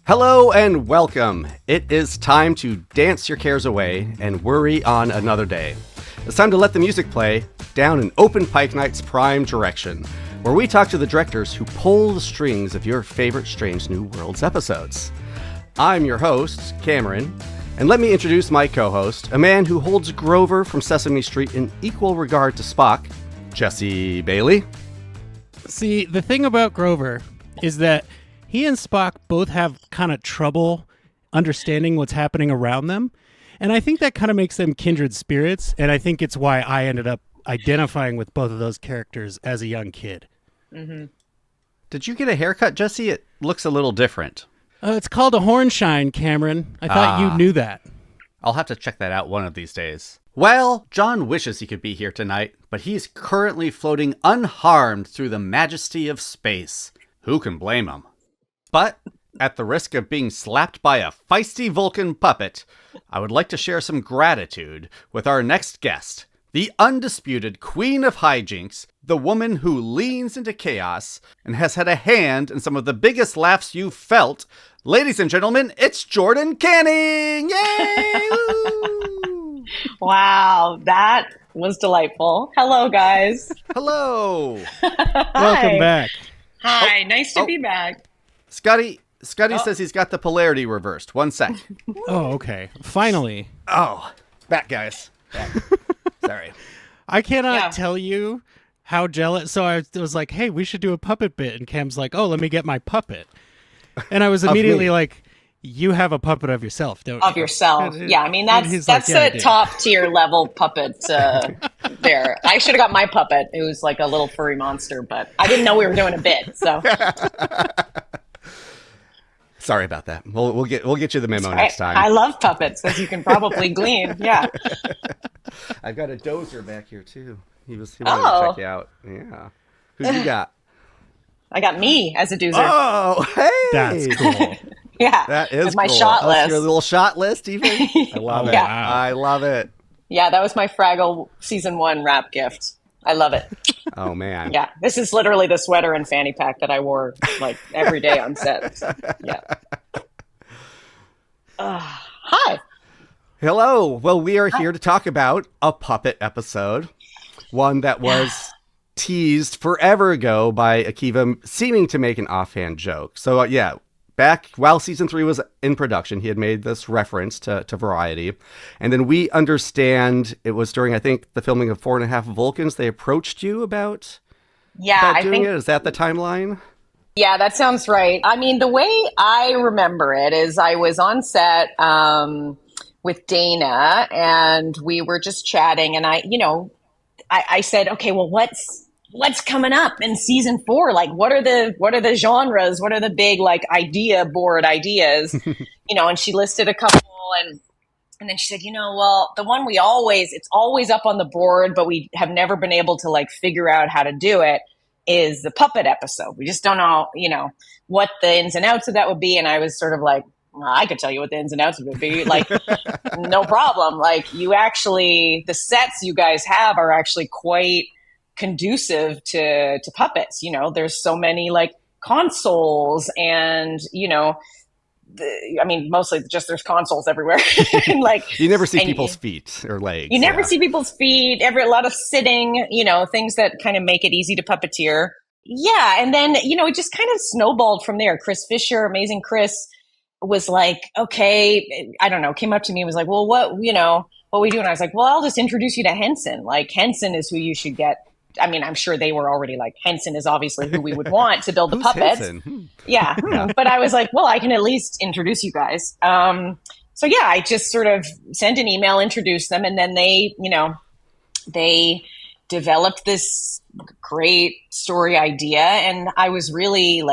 Hello and welcome. It is time to dance your cares away and worry on another day. It's time to let the music play down in Open Pike Night's prime direction, where we talk to the directors who pull the strings of your favorite Strange New Worlds episodes. I'm your host, Cameron, and let me introduce my co-host, a man who holds Grover from Sesame Street in equal regard to Spock, Jesse Bailey. See, the thing about Grover is that he and Spock both have kind of trouble understanding what's happening around them. And I think that kind of makes them kindred spirits. And I think it's why I ended up identifying with both of those characters as a young kid. Mm-hmm. Did you get a haircut, Jesse? It looks a little different. It's called a horn shine, Cameron. I thought you knew that. I'll have to check that out one of these days. Well, John wishes he could be here tonight, but he's currently floating unharmed through the majesty of space. Who can blame him? But, at the risk of being slapped by a feisty Vulcan puppet, I would like to share some gratitude with our next guest, the undisputed queen of hijinks, the woman who leans into chaos and has had a hand in some of the biggest laughs you've felt. Ladies and gentlemen, it's Jordan Canning! Yay! Wow, that was delightful. Hello, guys. Hello! Welcome back. Hi, nice to be back. Scotty says he's got the polarity reversed. 1 sec. Oh, okay. Finally. Oh, back, guys. Back. Sorry. I cannot tell you how jealous. So I was like, hey, we should do a puppet bit. And Cam's like, oh, let me get my puppet. And I was immediately like, you have a puppet of yourself, don't you? Of yourself. Yeah, I mean, that's a top tier level puppet there. I should have got my puppet. It was like a little furry monster, but I didn't know we were doing a bit. So sorry about that. We'll get you the memo next time. I love puppets, as you can probably glean. Yeah. I've got a dozer back here too. He wanted to check you out. Yeah. Who you got? I got me as a doozer. Oh, hey. That's cool. Yeah. That is with my cool. shot That's list. your little shot list even? I love it. Yeah. I love it. Yeah, that was my Fraggle season 1 wrap gift. I love it. Oh, man. Yeah, this is literally the sweater and fanny pack that I wore like every day on set. So, yeah. Hi. Hello. Well, we are here to talk about a puppet episode. One that was teased forever ago by Akiva seeming to make an offhand joke. So, back while season 3 was in production, he had made this reference to Variety. And then we understand it was during, I think, the filming of 4.5 Vulcans. They approached you about doing it. Is that the timeline? Yeah, that sounds right. I mean, the way I remember it is I was on set with Dana and we were just chatting and I said, okay, well, what's coming up in season 4? Like, what are the genres? What are the big, like, idea board ideas? And she listed a couple and then she said, well, the one it's always up on the board, but we have never been able to like figure out how to do it is the puppet episode. We just don't know, what the ins and outs of that would be. And I was sort of like, I could tell you what the ins and outs would be. Like, no problem. Like, the sets you guys have are actually quite conducive to puppets. There's so many like consoles and mostly just there's consoles everywhere. And, like, you never see people's feet or legs. You never see people's feet. A lot of sitting, things that kind of make it easy to puppeteer. Yeah, and then it just kind of snowballed from there. Chris Fisher, amazing Chris, was like, okay, I don't know, came up to me and was like, well, what we do? And I was like, well, I'll just introduce you to Henson. Like, Henson is who you should get. I mean, I'm sure they were already like, Henson is obviously who we would want to build the puppets. Yeah. But I was like, well, I can at least introduce you guys. So yeah, I just sort of sent an email, introduced them, and then they developed this great story idea. And I was really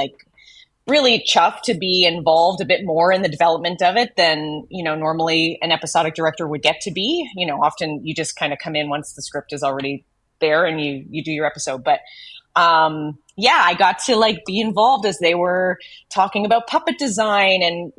chuffed to be involved a bit more in the development of it than, normally an episodic director would get to be. Often you just kind of come in once the script is already there and you do your episode. But I got to be involved as they were talking about puppet design. And,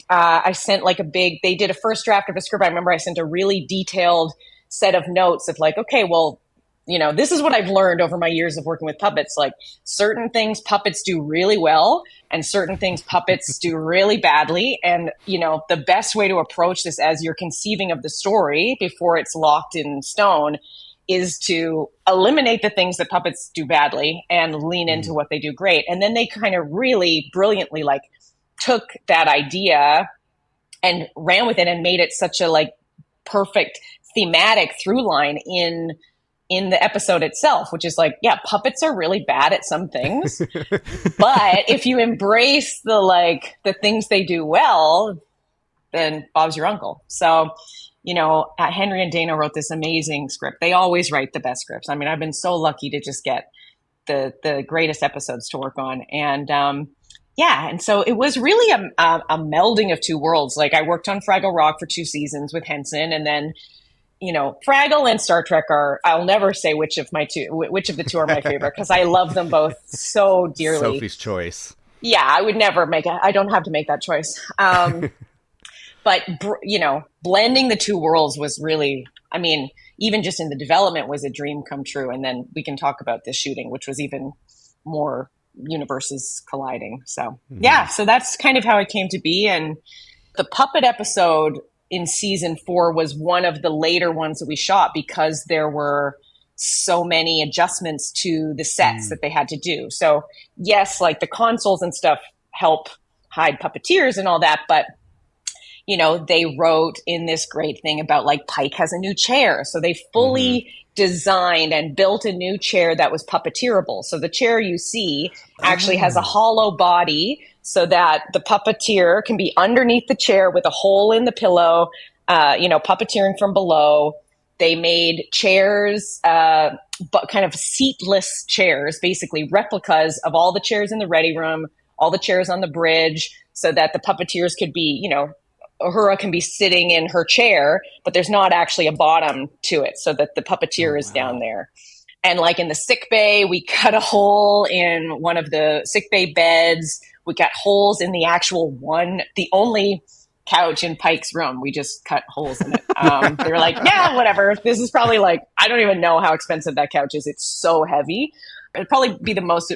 I sent they did a first draft of a script. I remember I sent a really detailed set of notes of okay, well, this is what I've learned over my years of working with puppets. Like certain things puppets do really well and certain things puppets do really badly. And, the best way to approach this as you're conceiving of the story before it's locked in stone is to eliminate the things that puppets do badly and lean into what they do great. And then they kind of really brilliantly like took that idea and ran with it and made it such a like perfect thematic through line in the episode itself, which is like, yeah, puppets are really bad at some things, but if you embrace the things they do well, then Bob's your uncle. So, Henry and Dana wrote this amazing script. They always write the best scripts. I mean, I've been so lucky to just get the greatest episodes to work on. And, and so it was really a melding of two worlds. Like I worked on Fraggle Rock for 2 seasons with Henson, and then Fraggle and Star Trek I'll never say which of the two are my favorite because I love them both so dearly. Sophie's choice. Yeah, I would never I don't have to make that choice. But, blending the two worlds was really, I mean, even just in the development was a dream come true. And then we can talk about the shooting, which was even more universes colliding. So, so that's kind of how it came to be. And the puppet episode in season 4 was one of the later ones that we shot because there were so many adjustments to the sets that they had to do. So yes, like the consoles and stuff help hide puppeteers and all that, but they wrote in this great thing about like Pike has a new chair. So they fully designed and built a new chair that was puppeteerable. So the chair you see actually has a hollow body so that the puppeteer can be underneath the chair with a hole in the pillow, puppeteering from below. They made chairs, but kind of seatless chairs, basically replicas of all the chairs in the ready room, all the chairs on the bridge, so that the puppeteers could be, Uhura can be sitting in her chair, but there's not actually a bottom to it so that the puppeteer is down there. And like in the sick bay, we cut a hole in one of the sick bay beds. We got holes in the the only couch in Pike's room. We just cut holes in it. They were like, yeah, whatever. This is probably like, I don't even know how expensive that couch is. It's so heavy. It'd probably be the most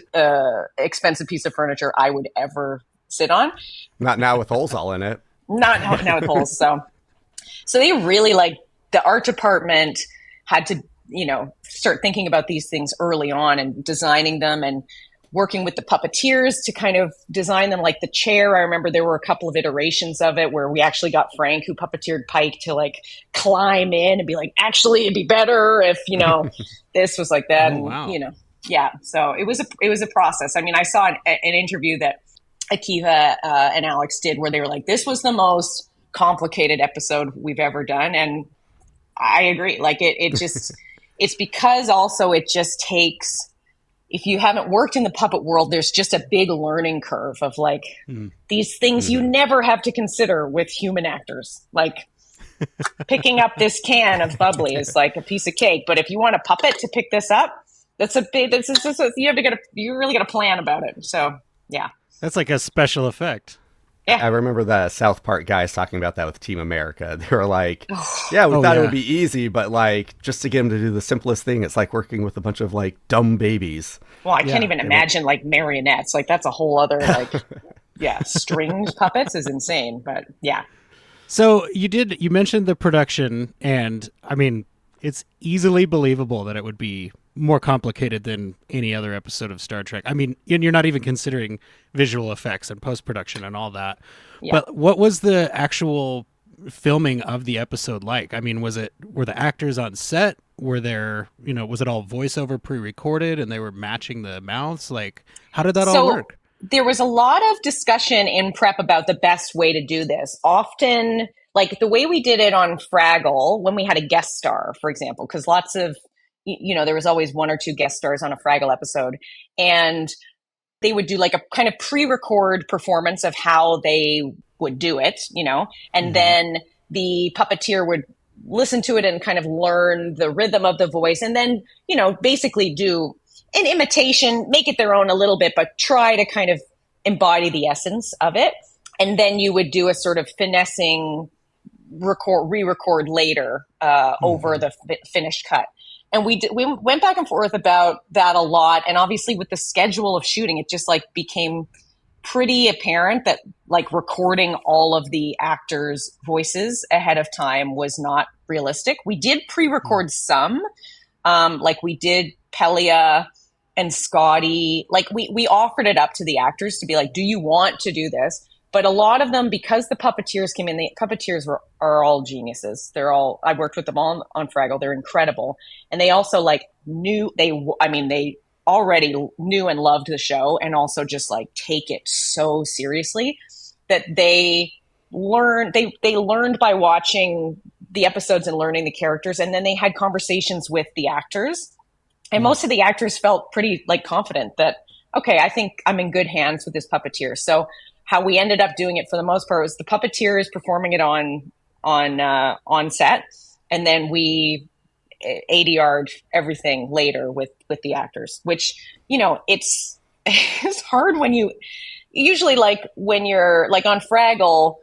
expensive piece of furniture I would ever sit on. Not now with holes all in it. Not now with holes. So they really the art department had to, start thinking about these things early on and designing them and working with the puppeteers to kind of design them. Like the chair, I remember there were a couple of iterations of it where we actually got Frank, who puppeteered Pike, to climb in and be like, actually, it'd be better if, this was like that. Oh, wow. And, yeah. So it was a process. I mean, I saw an interview that Akiva and Alex did where they were like, this was the most complicated episode we've ever done. And I agree. It just, it's because also it just takes, if you haven't worked in the puppet world, there's just a big learning curve of these things you never have to consider with human actors. Picking up this can of bubbly is like a piece of cake. But if you want a puppet to pick this up, you really got to plan about it. So, yeah. That's like a special effect. Yeah. I remember the South Park guys talking about that with Team America. They were like, yeah, we thought it would be easy, but just to get them to do the simplest thing, it's like working with a bunch of dumb babies. Well, I can't even imagine marionettes. That's a whole other stringed puppets is insane, but yeah. So you mentioned the production, and I mean, it's easily believable that it would be more complicated than any other episode of Star Trek. I mean, and you're not even considering visual effects and post-production and all that. Yeah. But what was the actual filming of the episode like? I mean, were the actors on set? Were there, was it all voiceover pre-recorded and they were matching the mouths? How did that all work? There was a lot of discussion in prep about the best way to do this. Often, the way we did it on Fraggle, when we had a guest star, for example, because lots of, there was always 1 or 2 guest stars on a Fraggle episode, and they would do a kind of pre-record performance of how they would do it, and then the puppeteer would listen to it and kind of learn the rhythm of the voice, and then, basically do an imitation, make it their own a little bit, but try to kind of embody the essence of it. And then you would do a sort of finessing re-record later over the finished cut. And we went back and forth about that a lot. And obviously with the schedule of shooting, it just like became pretty apparent that like recording all of the actors' voices ahead of time was not realistic. We did pre-record some, like we did Pelia and Scotty. Like we offered it up to the actors to be like, do you want to do this? But a lot of them, because the puppeteers came in, the puppeteers are all geniuses. I worked with them all on Fraggle. They're incredible. And they also like they already knew and loved the show, and also just like take it so seriously that they learned by watching the episodes and learning the characters. And then they had conversations with the actors, and most of the actors felt pretty like confident that, okay, I think I'm in good hands with this puppeteer. So how we ended up doing it for the most part was the puppeteers performing it on set, and then we ADR'd everything later with the actors, which, you know, it's hard when you usually, like when you're like on Fraggle,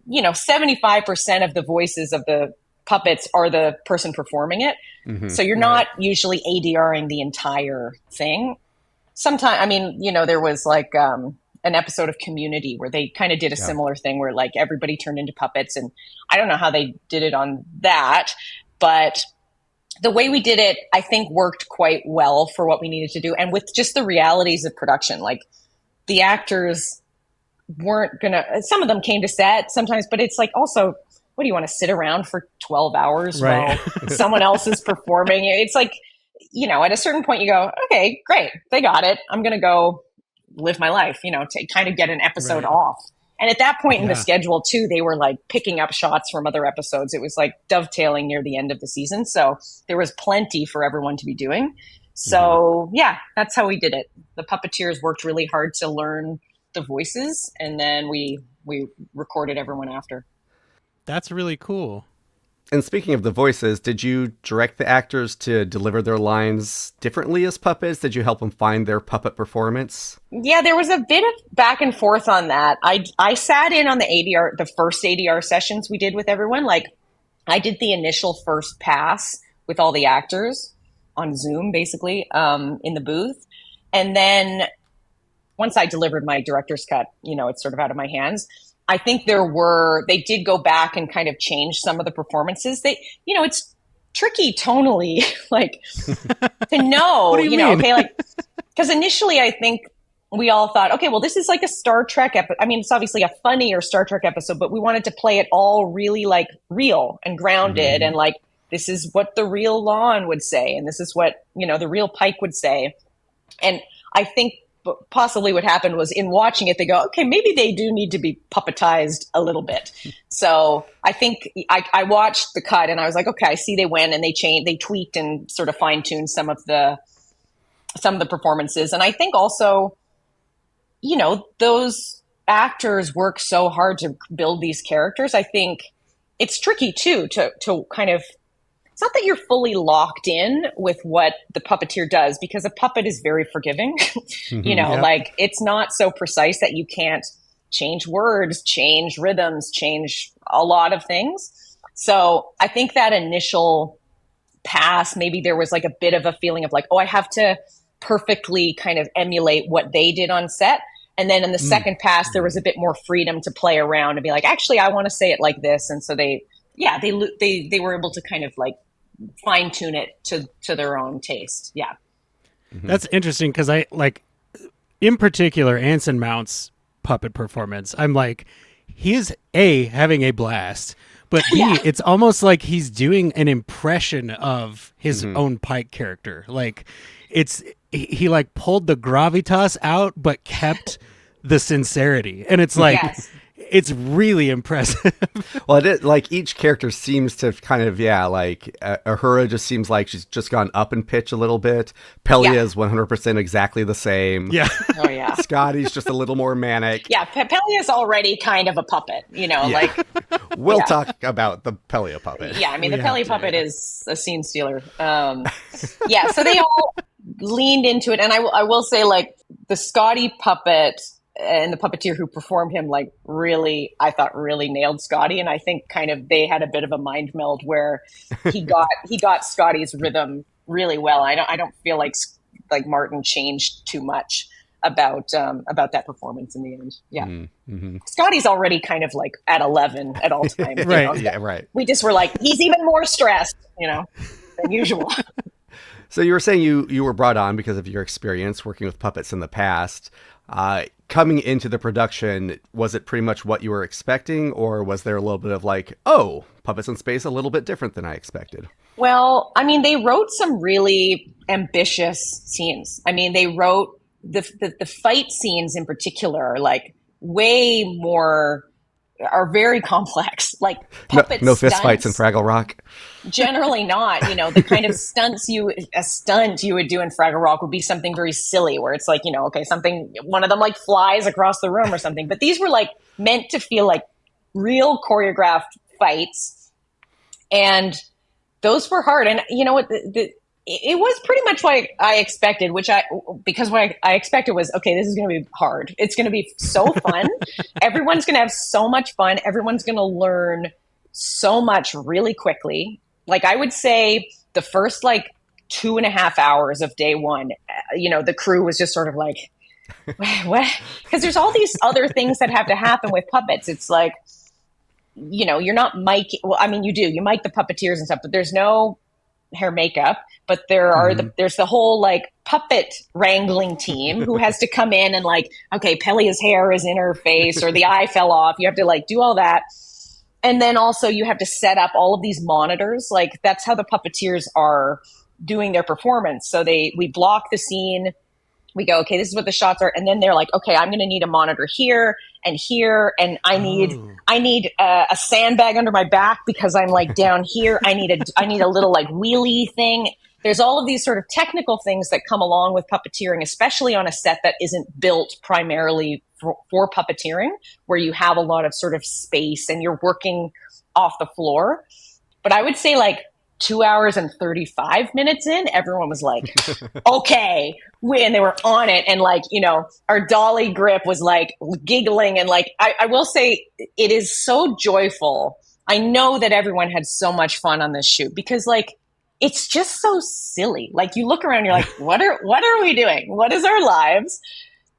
you know, 75% of the voices of the puppets are the person performing it. Mm-hmm. So you're not usually ADRing the entire thing. Sometimes, I mean, you know, there was like an episode of Community where they kind of did a similar thing where like everybody turned into puppets, and I don't know how they did it on that, but the way we did it, I think, worked quite well for what we needed to do. And with just the realities of production, like the actors weren't gonna, some of them came to set sometimes, but it's like, also, what do you want to sit around for 12 hours while someone else is performing? It's like, you know, at a certain point you go, okay, great, they got it. I'm going to go live my life, you know, to kind of get an episode off. And at that point in the schedule too, they were like picking up shots from other episodes. It was like dovetailing near the end of the season. So there was plenty for everyone to be doing. So yeah, that's how we did it. The puppeteers worked really hard to learn the voices, and then we recorded everyone after. That's really cool. And speaking of the voices, did you direct the actors to deliver their lines differently as puppets? Did you help them find their puppet performance? Yeah, there was a bit of back and forth on that. I sat in on the first ADR sessions we did with everyone. Like, I did the initial first pass with all the actors on Zoom, basically, in the booth. And then once I delivered my director's cut, you know, it's sort of out of my hands. I think they did go back and kind of change some of the performances. You know, it's tricky tonally, like to know, what do you mean? okay, like, because initially I think we all thought, okay, well, this is like a Star Trek episode. I mean, it's obviously a funnier Star Trek episode, but we wanted to play it all really like real and grounded. And like, this is what the real Lon would say. And this is what, you know, the real Pike would say. And I think possibly what happened was, in watching it, they go, okay, maybe they do need to be puppetized a little bit. So I think I watched the cut and I was like, okay, I see they went and they tweaked and sort of fine tuned some of the performances. And I think also, you know, those actors work so hard to build these characters. I think it's tricky too, to kind of, it's not that you're fully locked in with what the puppeteer does, because a puppet is very forgiving. You know, like, it's not so precise that you can't change words, change rhythms, change a lot of things. So I think that initial pass, maybe there was like a bit of a feeling of like, oh, I have to perfectly kind of emulate what they did on set. And then in the second pass, there was a bit more freedom to play around and be like, actually, I want to say it like this. And so they were able to kind of like fine tune it to their own taste. Yeah. That's interesting, because I like, in particular, Anson Mount's puppet performance. I'm like, he is having a blast, but B, it's almost like he's doing an impression of his own Pike character. Like, he like pulled the gravitas out, but kept the sincerity. And it's like, it's really impressive. Well, like, each character seems to kind of, like, Uhura just seems like she's just gone up in pitch a little bit. Pelia is 100% exactly the same. Yeah. Oh, yeah. Scotty's just a little more manic. Yeah, Pelia's already kind of a puppet, you know, like. We'll talk about the Pelia puppet. Yeah, I mean, the Pelia puppet is a scene stealer. So they all leaned into it. And I will say, like, the Scotty puppet and the puppeteer who performed him, like, I thought really nailed Scotty. And I think kind of they had a bit of a mind meld where he got Scotty's rhythm really well. I don't feel like Martin changed too much about that performance in the end. Yeah. Mm-hmm. Scotty's already kind of like at 11 at all times. Right. You know? Yeah, right. We just were like, he's even more stressed, than usual. So you were saying you were brought on because of your experience working with puppets in the past. Coming into the production, was it pretty much what you were expecting, or was there a little bit of like, oh, puppets in space a little bit different than I expected? Well, I mean, they wrote some really ambitious scenes. I mean, they wrote the fight scenes in particular, like way more, are very complex. Like puppet no fist stunts, fights in Fraggle Rock. Generally not. The kind of a stunt you would do in Fraggle Rock would be something very silly, where it's like, okay, one of them like flies across the room or something. But these were like meant to feel like real choreographed fights, and those were hard. And you know what? It was pretty much what I expected, because what I expected was, okay, this is going to be hard. It's going to be so fun. Everyone's going to have so much fun. Everyone's going to learn so much really quickly. Like I would say the first like 2.5 hours of day one, the crew was just sort of like, what? Because there's all these other things that have to happen with puppets. It's like, you're not mic. Well, I mean, you do. You mic the puppeteers and stuff, but there's no hair makeup. But there's the whole like puppet wrangling team who has to come in and like, okay, Pelia's hair is in her face or the eye fell off. You have to like do all that. And then also you have to set up all of these monitors. Like that's how the puppeteers are doing their performance. So we block the scene. We go, okay, this is what the shots are. And then they're like, okay, I'm going to need a monitor here. And I need a sandbag under my back because I'm like down here. I need a little like wheelie thing. There's all of these sort of technical things that come along with puppeteering, especially on a set that isn't built primarily for puppeteering, where you have a lot of sort of space and you're working off the floor. But I would say like 2 hours and 35 minutes in, everyone was like, okay. And they were on it. And like, our dolly grip was like giggling. And like, I will say it is so joyful. I know that everyone had so much fun on this shoot because like, it's just so silly. Like you look around, you're like, what are we doing? What is our lives?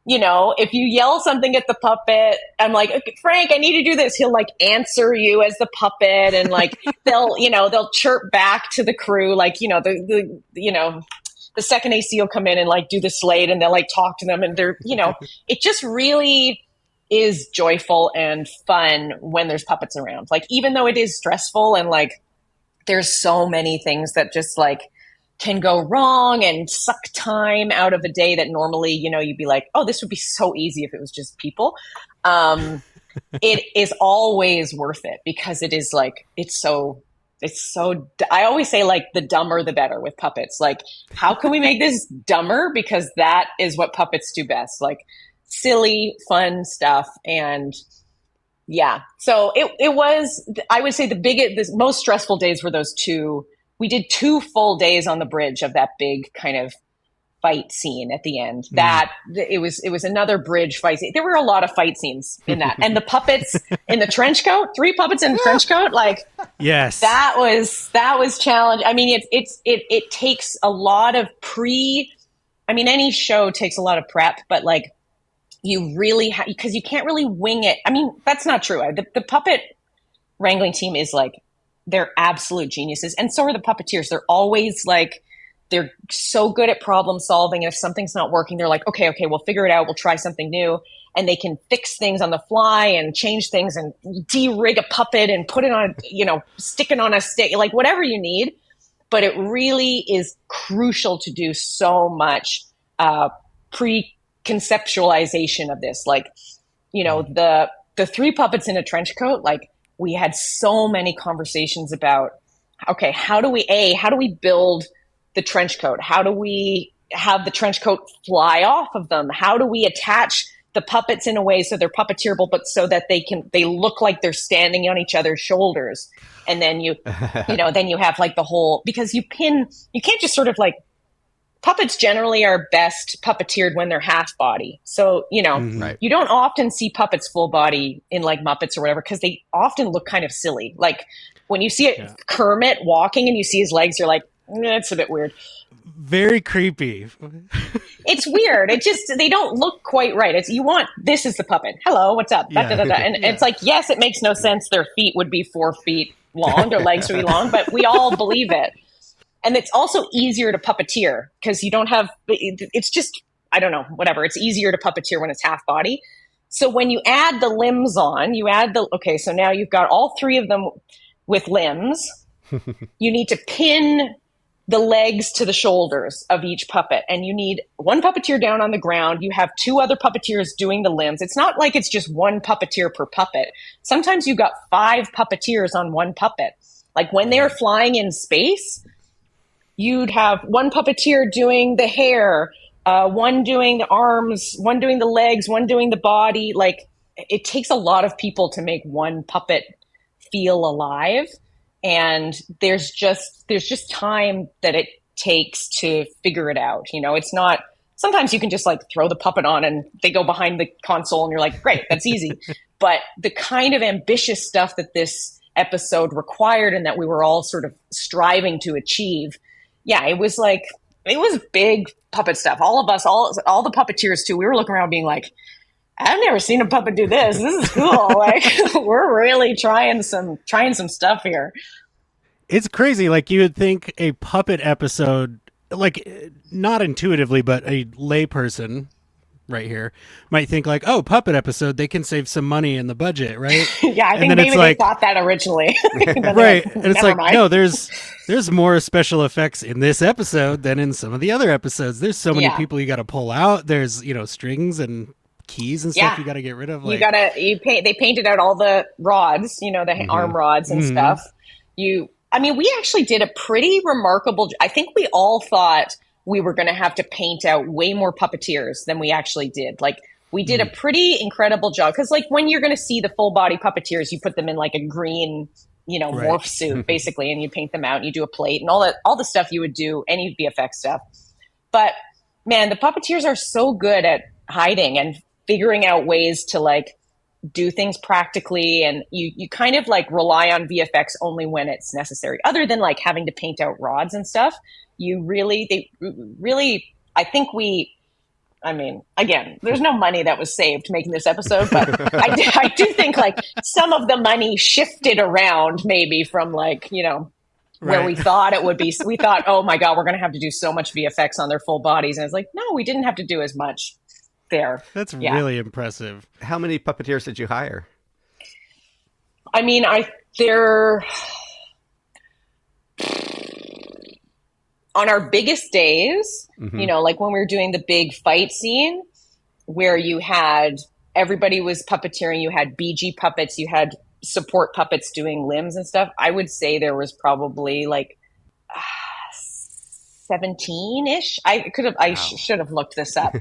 If you yell something at the puppet, I'm like, okay, Frank, I need to do this. He'll like answer you as the puppet, and like they'll chirp back to the crew, like the second AC will come in and like do the slate, and they'll like talk to them, and they're it just really is joyful and fun when there's puppets around. Like even though it is stressful and like there's so many things that just like can go wrong and suck time out of a day that normally, you'd be like, oh, this would be so easy if it was just people. It is always worth it because it is like, it's so, I always say like the dumber, the better with puppets. Like, how can we make this dumber? Because that is what puppets do best. Like silly, fun stuff. And yeah, so it was, I would say the most stressful days were those two. We did 2 full days on the bridge of that big kind of fight scene at the end. It was another bridge fight scene. There were a lot of fight scenes in that. And the puppets in the trench coat, 3 puppets in the trench coat, like yes. That was challenging. I mean, it takes a lot of any show takes a lot of prep, but like you really because you can't really wing it. I mean, that's not true. The puppet wrangling team is like, they're absolute geniuses. And so are the puppeteers. They're always like, they're so good at problem solving. And if something's not working, they're like, okay, we'll figure it out. We'll try something new. And they can fix things on the fly and change things and de-rig a puppet and put it on, stick it on a stick, like whatever you need. But it really is crucial to do so much pre-conceptualization of this. Like, the 3 puppets in a trench coat, like, we had so many conversations about, okay, how do we build the trench coat? How do we have the trench coat fly off of them? How do we attach the puppets in a way so they're puppeteerable, but so that they look like they're standing on each other's shoulders? And then then you have like the whole, because you can't just sort of like, puppets generally are best puppeteered when they're half body. So, Right. You don't often see puppets full body in like Muppets or whatever, because they often look kind of silly. Like when you see Kermit walking and you see his legs, you're like, It's a bit weird. Very creepy. It's weird. It just, they don't look quite right. It's, you want, this is the puppet. Hello, what's up? Yeah. Da, da, da, da. And it's like, yes, it makes no sense. Their feet would be 4 feet long. Their legs would be long, but we all believe it. And it's also easier to puppeteer because you don't have, it's just, I don't know, whatever. It's easier to puppeteer when it's half body. So when you add the limbs on, okay, so now you've got all 3 of them with limbs. You need to pin the legs to the shoulders of each puppet. And you need 1 puppeteer down on the ground. You have 2 other puppeteers doing the limbs. It's not like it's just 1 puppeteer per puppet. Sometimes you've got 5 puppeteers on 1 puppet. Like when they're flying in space, you'd have 1 puppeteer doing the hair, 1 doing the arms, 1 doing the legs, 1 doing the body. Like it takes a lot of people to make 1 puppet feel alive. And there's just time that it takes to figure it out. You know, it's not, sometimes you can just like throw the puppet on and they go behind the console and you're like, great, that's easy. But the kind of ambitious stuff that this episode required and that we were all sort of striving to achieve. Yeah, it was big puppet stuff. All of us, all the puppeteers too, we were looking around being like, I've never seen a puppet do this. This is cool. Like we're really trying some stuff here. It's crazy. Like you would think a puppet episode, like not intuitively, but a layperson right here might think like, oh, puppet episode, they can save some money in the budget, right? Yeah, I think maybe they thought that originally. Right. And it's like, mind. no, there's more special effects in this episode than in some of the other episodes. There's so many people you got to pull out. There's, strings and keys and stuff you got to get rid of. Like, they painted out all the rods, the arm rods and stuff. We actually did a pretty remarkable, I think we all thought we were going to have to paint out way more puppeteers than we actually did. Like we did a pretty incredible job. Cause like when you're going to see the full body puppeteers, you put them in like a green, morph suit basically, and you paint them out and you do a plate and all the stuff you would do, any VFX stuff. But man, the puppeteers are so good at hiding and figuring out ways to like do things practically, and you kind of like rely on VFX only when it's necessary. Other than like having to paint out rods and stuff, again, there's no money that was saved making this episode, but I do think like some of the money shifted around maybe from like, where we thought it would be. We thought, oh my God, we're going to have to do so much VFX on their full bodies. And it's like, no, we didn't have to do as much there. That's really impressive. How many puppeteers did you hire? On our biggest days, like when we were doing the big fight scene where you had, everybody was puppeteering, you had BG puppets, you had support puppets doing limbs and stuff. I would say there was probably like 17-ish. I should have looked this up.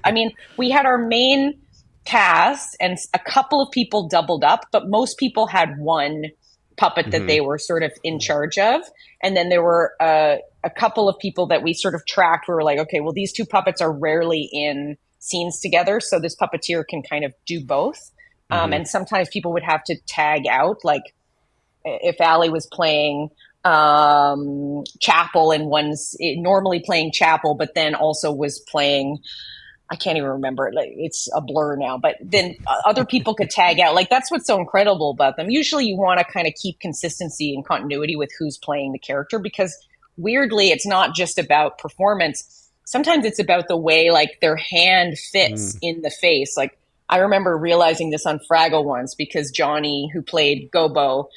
We had our main cast and a couple of people doubled up, but most people had 1 puppet that they were sort of in charge of. And then there were a couple of people that we sort of tracked. We were like, okay, well, these 2 puppets are rarely in scenes together, so this puppeteer can kind of do both. And sometimes people would have to tag out, like if Allie was playing Chapel and normally playing Chapel, but then also was playing, I can't even remember it. Like, it's a blur now, but then other people could tag out. Like that's what's so incredible about them. Usually you want to kind of keep consistency and continuity with who's playing the character, because weirdly, it's not just about performance. Sometimes it's about the way like their hand fits in the face. Like I remember realizing this on Fraggle once because Johnny, who played Gobo,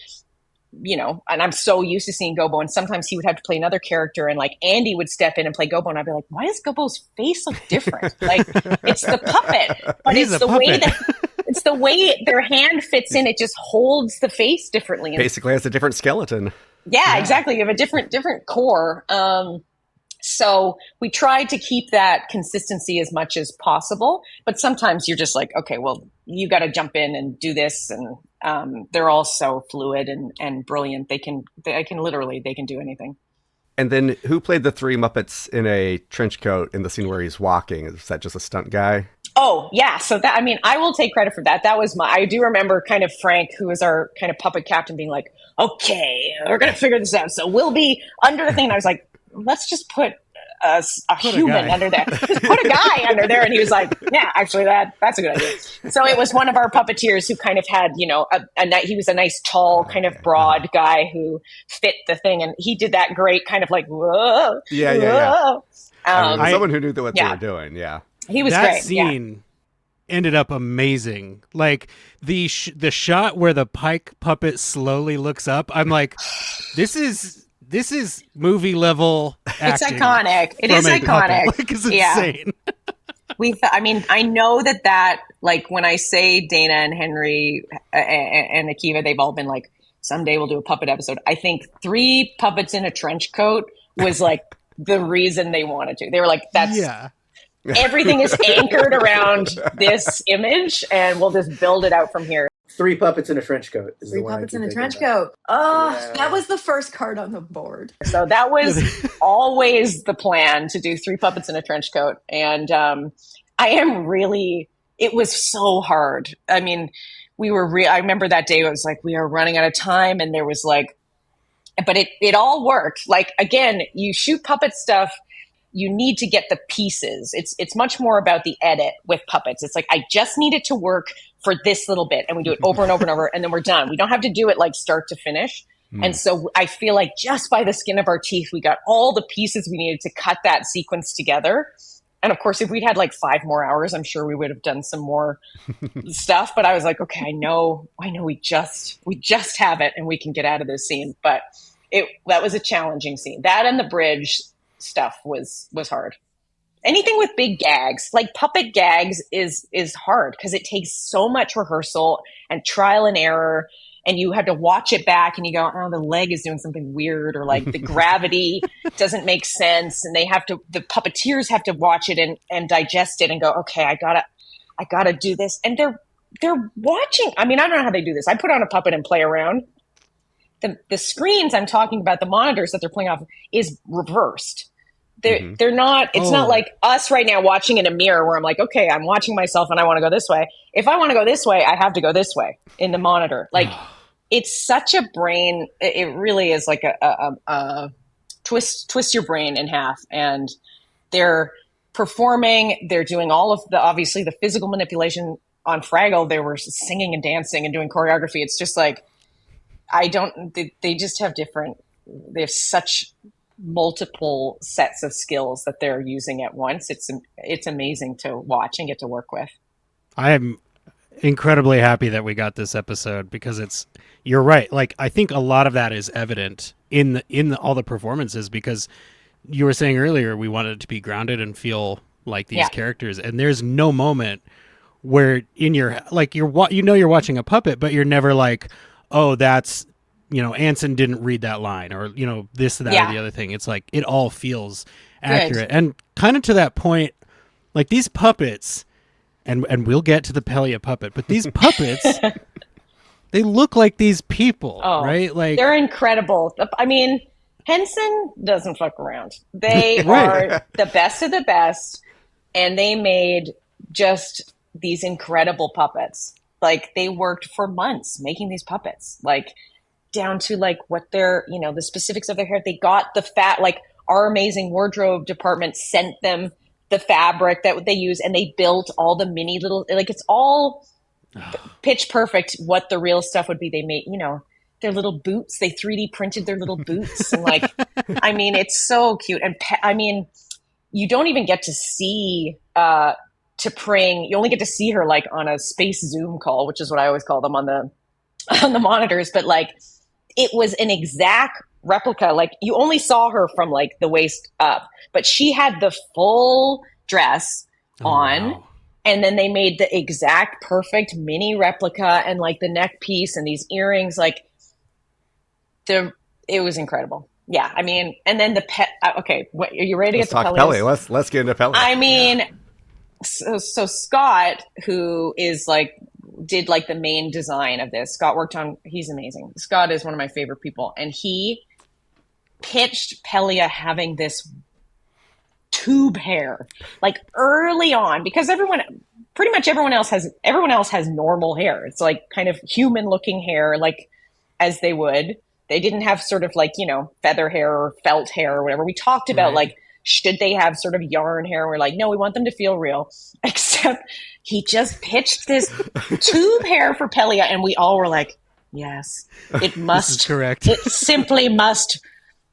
and I'm so used to seeing Gobo, and sometimes he would have to play another character, and like Andy would step in and play Gobo, and I'd be like, why does Gobo's face look different? Like it's the puppet, but it's the way their hand fits in. It just holds the face differently. Basically, it's a different skeleton. Yeah, exactly. You have a different core. So we tried to keep that consistency as much as possible, but sometimes you're just like, okay, well, you got to jump in and do this. And they're all so fluid and brilliant. They can do anything. And then who played the 3 Muppets in a trench coat in the scene where he's walking? Is that just a stunt guy? Oh, yeah. So that, I will take credit for that. That was I do remember kind of Frank, who was our kind of puppet captain, being like, okay, we're going to figure this out. So we'll be under the thing. And I was like, let's just put a human guy under there. Just put a guy under there. And he was like, yeah, actually that's a good idea. So it was one of our puppeteers who kind of had, he was a nice, tall, kind of broad guy who fit the thing. And he did that great kind of like, whoa. Yeah. Someone who knew what they Yeah. were doing. Yeah. He was that great. scene ended up amazing. Like the shot where the Pike puppet slowly looks up. I'm like, this is movie level acting. It's iconic. It is iconic. Puppet. Like, it's insane. I know that like when I say Dana and Henry and Akiva, they've all been like, someday we'll do a puppet episode. I think 3 puppets in a trench coat was like the reason they wanted to. They were like, everything is anchored around this image and we'll just build it out from here. 3 puppets in a trench coat. Is 3 the one puppets I in keep a trench thinking about. coat. Oh, Yeah. that was the first card on the board. So that was always the plan, to do 3 puppets in a trench coat. And it was so hard. I mean, I remember that day it was like, we are running out of time, and there was like, but it all worked. Like, again, you shoot puppet stuff, you need to get the pieces. It's much more about the edit with puppets. It's like, I just need it to work for this little bit, and we do it over and over and over, and then we're done. We don't have to do it like start to finish. And so I feel like just by the skin of our teeth, we got all the pieces we needed to cut that sequence together. And of course, if we'd had like 5 more hours, I'm sure we would have done some more stuff. But I was like, okay, I know we just have it and we can get out of this scene. But that was a challenging scene. That and the bridge stuff was hard. Anything with big gags, like puppet gags, is hard because it takes so much rehearsal and trial and error. And you have to watch it back and you go, oh, the leg is doing something weird, or like the gravity doesn't make sense. And the puppeteers have to watch it and digest it and go, okay, I gotta do this. And they're watching. I mean, I don't know how they do this. I put on a puppet and play around. The screens I'm talking about, the monitors that they're playing off, is reversed. They're not, it's not like us right now watching in a mirror where I'm like, okay, I'm watching myself and I want to go this way. If I want to go this way, I have to go this way in the monitor. Like, it's such a brain. It really is like a twist your brain in half. And they're performing. They're doing all of obviously the physical manipulation on Fraggle. They were singing and dancing and doing choreography. It's just like, they just have they have such multiple sets of skills that they're using at once. It's amazing to watch and get to work with. I am incredibly happy that we got this episode because you're right. Like, I think a lot of that is evident in all the performances, because you were saying earlier, we wanted it to be grounded and feel like these characters. And there's no moment where you're watching a puppet, but you're never like, oh, that's, Anson didn't read that line, or, this, that, or the other thing. It's like, it all feels accurate. And kind of to that point, like, these puppets, and we'll get to the Pelia puppet, but these puppets, they look like these people, right? Like, they're incredible. I mean, Henson doesn't fuck around. They Right. are the best of the best, and they made just these incredible puppets. Like, they worked for months making these puppets, like, down to like what their, the specifics of their hair. They got the like, our amazing wardrobe department sent them the fabric that they use, and they built all the mini little, like, it's all pitch perfect what the real stuff would be. They made, their little boots. They 3D printed their little boots. And like, I mean, it's so cute. And I mean, you don't even get to see T'Pring. You only get to see her like on a space Zoom call, which is what I always call them on the monitors. But like, it was an exact replica. Like, you only saw her from like the waist up, but she had the full dress on. Wow. And then they made the exact perfect mini replica and like the neck piece and these earrings. Like, it was incredible. Yeah. I mean, and then the pet. Okay. Are you ready to Let's get to talk Pelias? Pelia. Let's get into Pelia. I mean, so Scott, who is like, did like the main design of this. Scott he's amazing. Scott is one of my favorite people. And he pitched Pelia having this tube hair, like, early on, because pretty much everyone else has normal hair. It's like kind of human looking hair, like, as they would. They didn't have sort of like, feather hair or felt hair or whatever. We talked about like, should they have sort of yarn hair? We're like, no, we want them to feel real. Except he just pitched this tube hair for Pelia, and we all were like, yes, it must. This is correct. It simply must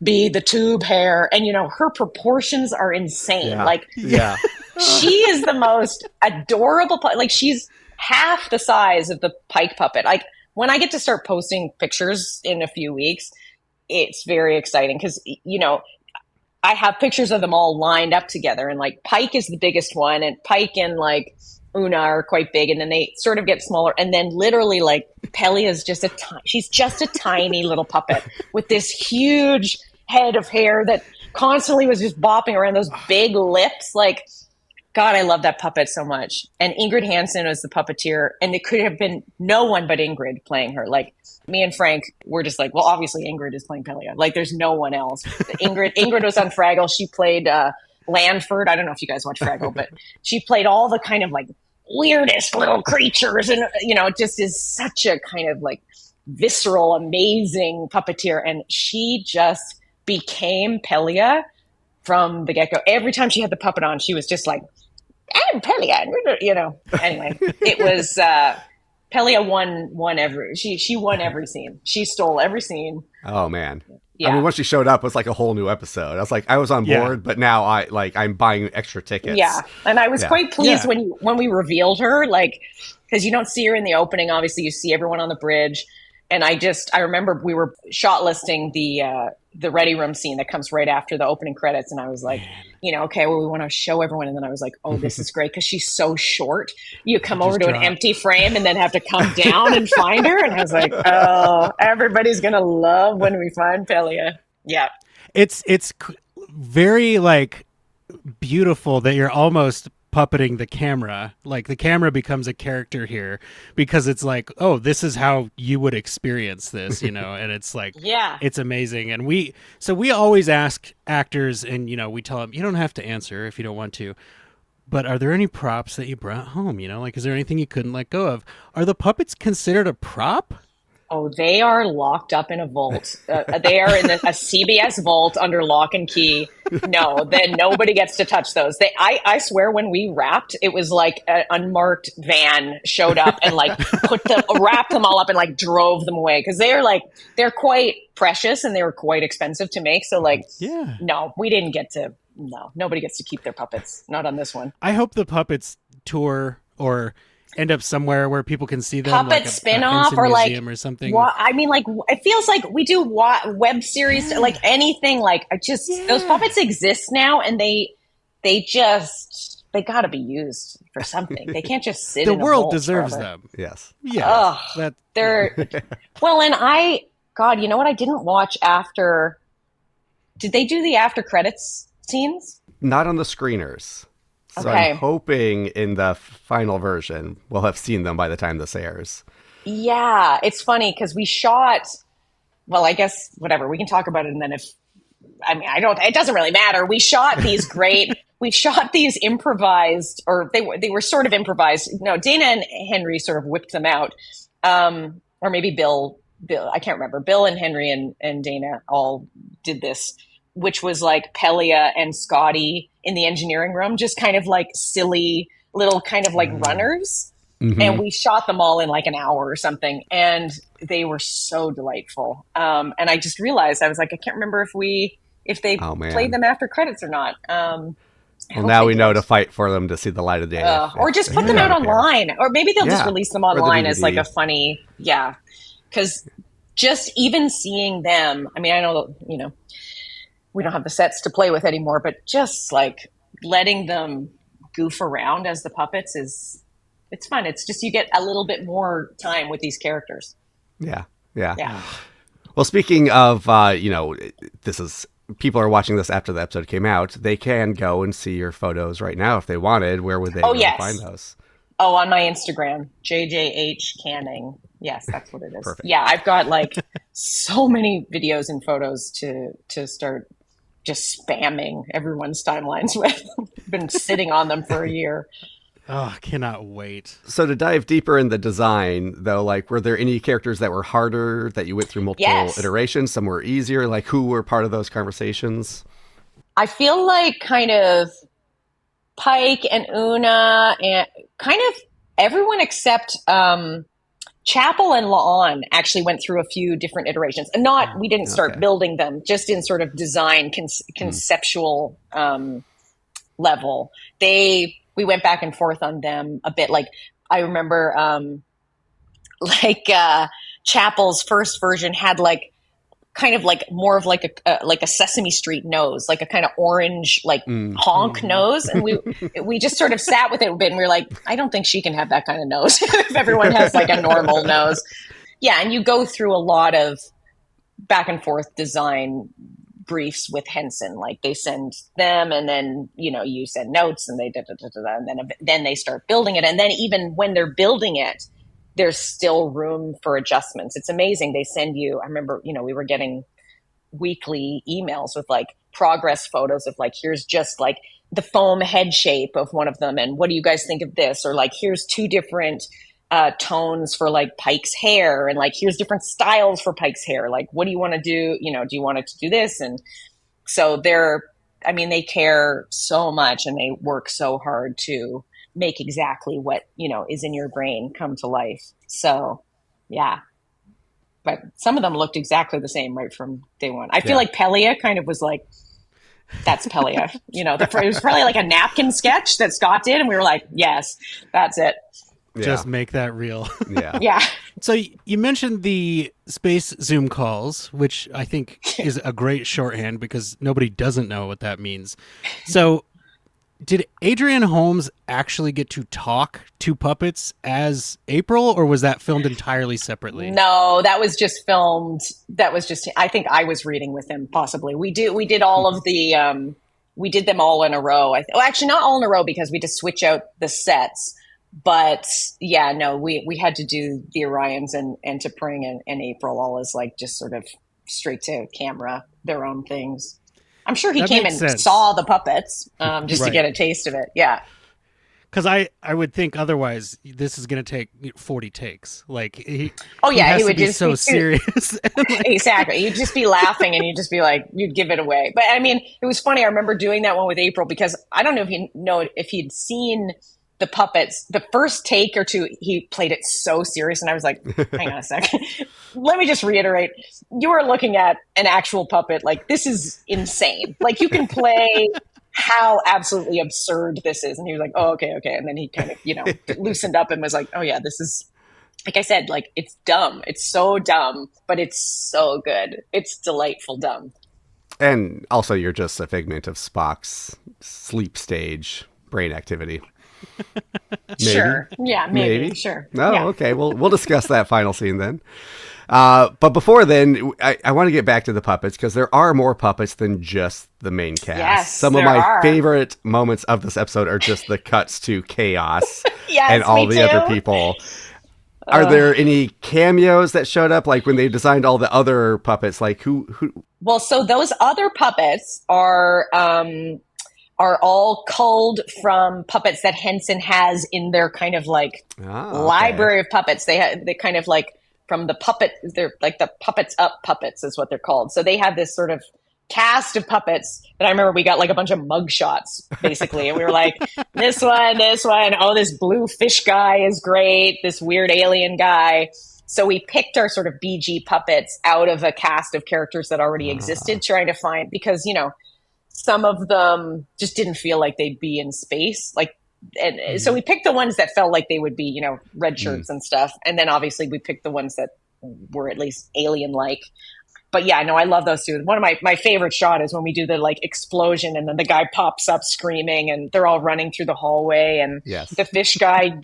be the tube hair. And, her proportions are insane. Yeah. Like, Yeah. she is the most adorable. Like, she's half the size of the Pike puppet. Like, when I get to start posting pictures in a few weeks, it's very exciting because, I have pictures of them all lined up together, and like Pike is the biggest one, and Pike and like Una are quite big, and then they sort of get smaller, and then literally like Pelia is just she's just a tiny little puppet with this huge head of hair that constantly was just bopping around, those big lips. Like, God, I love that puppet so much. And Ingrid Hansen was the puppeteer, and it could have been no one but Ingrid playing her. Like, me and Frank were just like, well, obviously Ingrid is playing Pelia. Like, there's no one else. Ingrid was on Fraggle. She played Lanford. I don't know if you guys watch Fraggle, but she played all the kind of like weirdest little creatures. And, it just is such a kind of like visceral, amazing puppeteer. And she just became Pelia from the get-go. Every time she had the puppet on, she was just like, I'm Pelia, Anyway, it was Pelia won every. She won every scene. She stole every scene. Oh man. Yeah. I mean, once she showed up, it was like a whole new episode. I was like, I was on board, but now I'm buying extra tickets. Yeah, and I was quite pleased when we revealed her, like, because you don't see her in the opening. Obviously, you see everyone on the bridge, and I remember we were shot listing the ready room scene that comes right after the opening credits, and I was like, okay, well, we want to show everyone, and then I was like, oh, this is great because she's so short. You come over to an empty frame and then have to come down and find her, and I was like, oh, everybody's gonna love when we find Pelia. Yeah, it's very like beautiful that you're almost puppeting the camera. Like, the camera becomes a character here because it's like, oh, this is how you would experience this, and it's like, yeah, it's amazing. And we always ask actors, and we tell them, you don't have to answer if you don't want to, but are there any props that you brought home? Like, is there anything you couldn't let go of? Are the puppets considered a prop? Oh, they are locked up in a vault. They are in a CBS vault under lock and key. No, then nobody gets to touch those. I swear, when we wrapped, it was like an unmarked van showed up and like wrapped them all up and like drove them away because they're quite precious and they were quite expensive to make. So like, no, we didn't get to. No, nobody gets to keep their puppets. Not on this one. I hope the puppets tour or end up somewhere where people can see them, puppet like spin-off a or like or something. I mean, like, it feels like we do web series, like anything. Like, those puppets exist now, and they got to be used for something. They can't just sit. The in a world vault deserves forever. them. Yes. Yeah. They're well, and God, you know what? I didn't watch after. Did they do the after credits scenes? Not on the screeners. So Okay. I'm hoping in the final version we'll have seen them by the time this airs. Yeah, it's funny because we shot. Well, I guess whatever, we can talk about it, and then it doesn't really matter. We shot these we shot these improvised, or they were sort of improvised. No, Dana and Henry sort of whipped them out, or maybe Bill. I can't remember. Bill and Henry and Dana all did this, which was like Pelia and Scotty in the engineering room, just kind of like silly little kind of like runners. Mm-hmm. And we shot them all in like an hour or something. And they were so delightful. And I just realized, I was like, I can't remember if they played them after credits or not. Well, now we know to fight for them to see the light of day. Or just put them out online. Or maybe they'll just release them online as like a DVD. funny, because just even seeing them, I mean, I know, we don't have the sets to play with anymore, but just like letting them goof around as the puppets it's fun. It's just, you get a little bit more time with these characters. Yeah. Well, speaking of, people are watching this after the episode came out. They can go and see your photos right now if they wanted. Where would they find those? Oh, on my Instagram, JJH Canning. Yes, that's what it is. Perfect. Yeah, I've got like so many videos and photos to start just spamming everyone's timelines with. Been sitting on them for a year. Oh, I cannot wait. So to dive deeper in the design, though, like, were there any characters that were harder that you went through multiple Yes. iterations? Some were easier. Like, who were part of those conversations? I feel like kind of Pike and Una and kind of everyone except Chapel and La'an actually went through a few different iterations. And we didn't start building them, just in sort of design, conceptual level. We went back and forth on them a bit. Like, I remember Chapel's first version had like kind of like more of like a Sesame Street nose, like a kind of orange, like honk nose. And we just sort of sat with it a bit and we were like, I don't think she can have that kind of nose if everyone has like a normal nose. Yeah. And you go through a lot of back and forth design briefs with Henson. Like, they send them and then, you send notes and and then they start building it. And then even when they're building it, there's still room for adjustments. It's amazing. They send you, I remember, we were getting weekly emails with like progress photos of like, here's just like the foam head shape of one of them. And what do you guys think of this? Or like, here's 2 different tones for like Pike's hair. And like, here's different styles for Pike's hair. Like, what do you want to do? Do you want it to do this? And so they care so much and they work so hard to make exactly what, is in your brain come to life. So, yeah. But some of them looked exactly the same right from day one. I feel like Pelia kind of was like, that's Pelia. It was probably like a napkin sketch that Scott did. And we were like, yes, that's it. Yeah. Just make that real. Yeah. Yeah. So you mentioned the space Zoom calls, which I think is a great shorthand because nobody doesn't know what that means. So did Adrienne Holmes actually get to talk to puppets as April, or was that filmed entirely separately? No, that was just filmed. I think I was reading with him, possibly. We did all of the, we did them all in a row. Actually not all in a row because we just switch out the sets. But yeah, no, we had to do the Orions and T'Pring and April all as like just sort of straight to camera, their own things. I'm sure he That came makes and sense. saw the puppets just to Right. get a taste of it. Yeah. Because I would think otherwise this is going to take 40 takes. Like he He would would be just so be serious. Exactly. You'd just be laughing and you'd just be like, you'd give it away. But I mean, it was funny. I remember doing that one with April because I don't know if he'd seen the puppets. The first take or two, he played it so serious. And I was like, hang on a second. Let me just reiterate. You are looking at an actual puppet. Like, this is insane. Like, you can play how absolutely absurd this is. And he was like, oh, okay. And then he kind of, loosened up and was like, oh yeah, this is, like I said, like, it's dumb. It's so dumb, but it's so good. It's delightful dumb. And also, you're just a figment of Spock's sleep stage brain activity. Sure. Yeah, maybe. Sure. Oh, yeah. okay. We'll discuss that final scene then. But before then, I want to get back to the puppets because there are more puppets than just the main cast. Yes, Some of there my are. favorite moments of this episode are just the cuts to chaos Yes, and all me the other too. people. Are there any cameos that showed up, like when they designed all the other puppets? Like who? Well, so those other puppets are all culled from puppets that Henson has in their kind of like library of puppets. They kind of like from the puppet, they're like the Puppets Up puppets is what they're called. So they have this sort of cast of puppets that I remember we got like a bunch of mug shots basically. And we were like, this one. Oh, this blue fish guy is great. This weird alien guy. So we picked our sort of BG puppets out of a cast of characters that already existed, trying to find, because, some of them just didn't feel like they'd be in space. Like, and so we picked the ones that felt like they would be, red shirts and stuff. And then obviously we picked the ones that were at least alien-like. But yeah, no, I love those two. One of my favorite shot is when we do the like explosion and then the guy pops up screaming and they're all running through the hallway and the fish guy,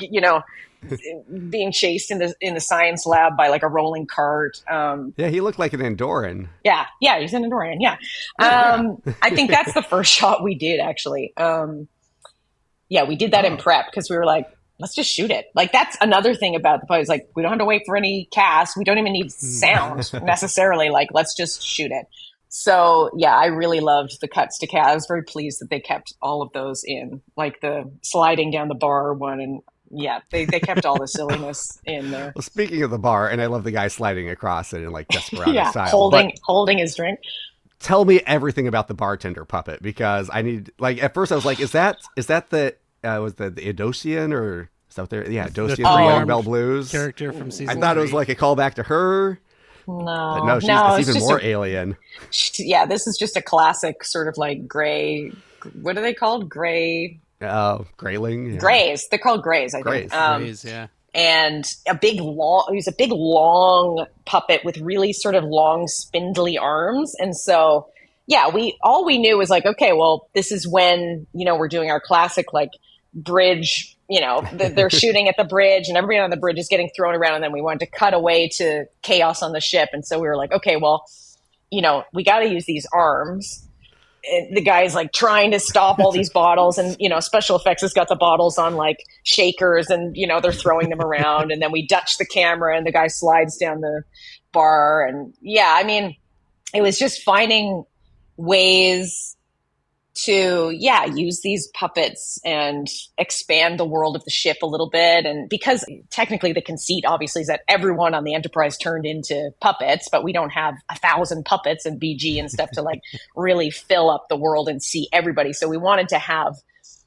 being chased in the science lab by like a rolling cart. Yeah, he looked like an Andorran. Yeah, he's an Andorran. Yeah, I think that's the first shot we did actually. Yeah, we did that in prep because we were like, let's just shoot it. Like that's another thing about the play is like we don't have to wait for any cast. We don't even need sound necessarily. Like let's just shoot it. So yeah, I really loved the cuts to cat. I was very pleased that they kept all of those in, like the sliding down the bar one, and yeah, they kept all the silliness in there. Well, speaking of the bar, and I love the guy sliding across it in like Desperado Yeah, style. holding his drink. Tell me everything about the bartender puppet, because I need, like, at first I was like, is that the was the Adosian, or is that there? Yeah, Adosian from Young Bell Blues character from season. I thought it was 3. like a callback to her. No, But no, it's even just more alien. Yeah, this is just a classic sort of like gray. What are they called? Gray. Grayling. Yeah. Grays. They're called grays, I think. Grays, yeah. And he was a big long puppet with really sort of long spindly arms. And so, yeah, all we knew was like, okay, well, this is when, we're doing our classic like bridge, they're shooting at the bridge and everybody on the bridge is getting thrown around. And then we wanted to cut away to chaos on the ship. And so we were like, okay, well, we got to use these arms. And the guy's like trying to stop all these bottles, and special effects has got the bottles on like shakers, and they're throwing them around, and then we Dutch the camera and the guy slides down the bar. And yeah, I mean, it was just finding ways to use these puppets and expand the world of the ship a little bit. And because technically the conceit obviously is that everyone on the Enterprise turned into puppets, but we don't have 1,000 puppets and BG and stuff to like really fill up the world and see everybody. So we wanted to have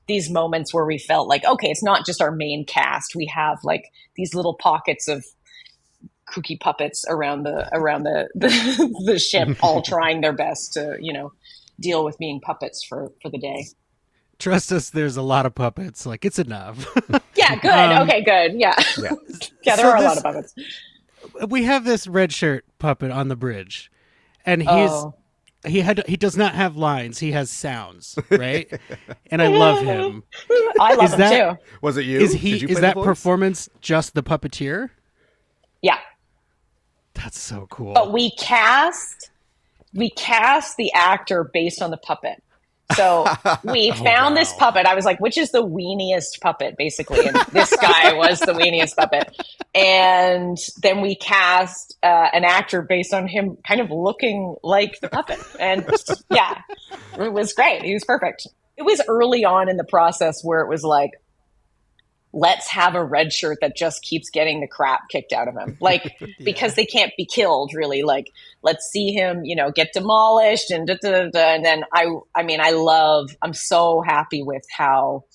these moments where we felt like, okay, it's not just our main cast. We have like these little pockets of kooky puppets around the ship, all trying their best to, deal with being puppets for the day. Trust us, there's a lot of puppets. Like, it's enough. Yeah, good. Okay, good. Yeah. Yeah, there are a lot of puppets. We have this red shirt puppet on the bridge, and he does not have lines. He has sounds, right? And I love him. I love him too. Was it you? Is that performance just the puppeteer? Yeah. That's so cool. But we cast the actor based on the puppet. So we found this puppet. I was like, which is the weeniest puppet, basically? And this guy was the weeniest puppet. And then we cast an actor based on him kind of looking like the puppet. And yeah, it was great. He was perfect. It was early on in the process where it was like, let's have a red shirt that just keeps getting the crap kicked out of him. Like, because they can't be killed, really. Like, let's see him, get demolished and And then I'm so happy with how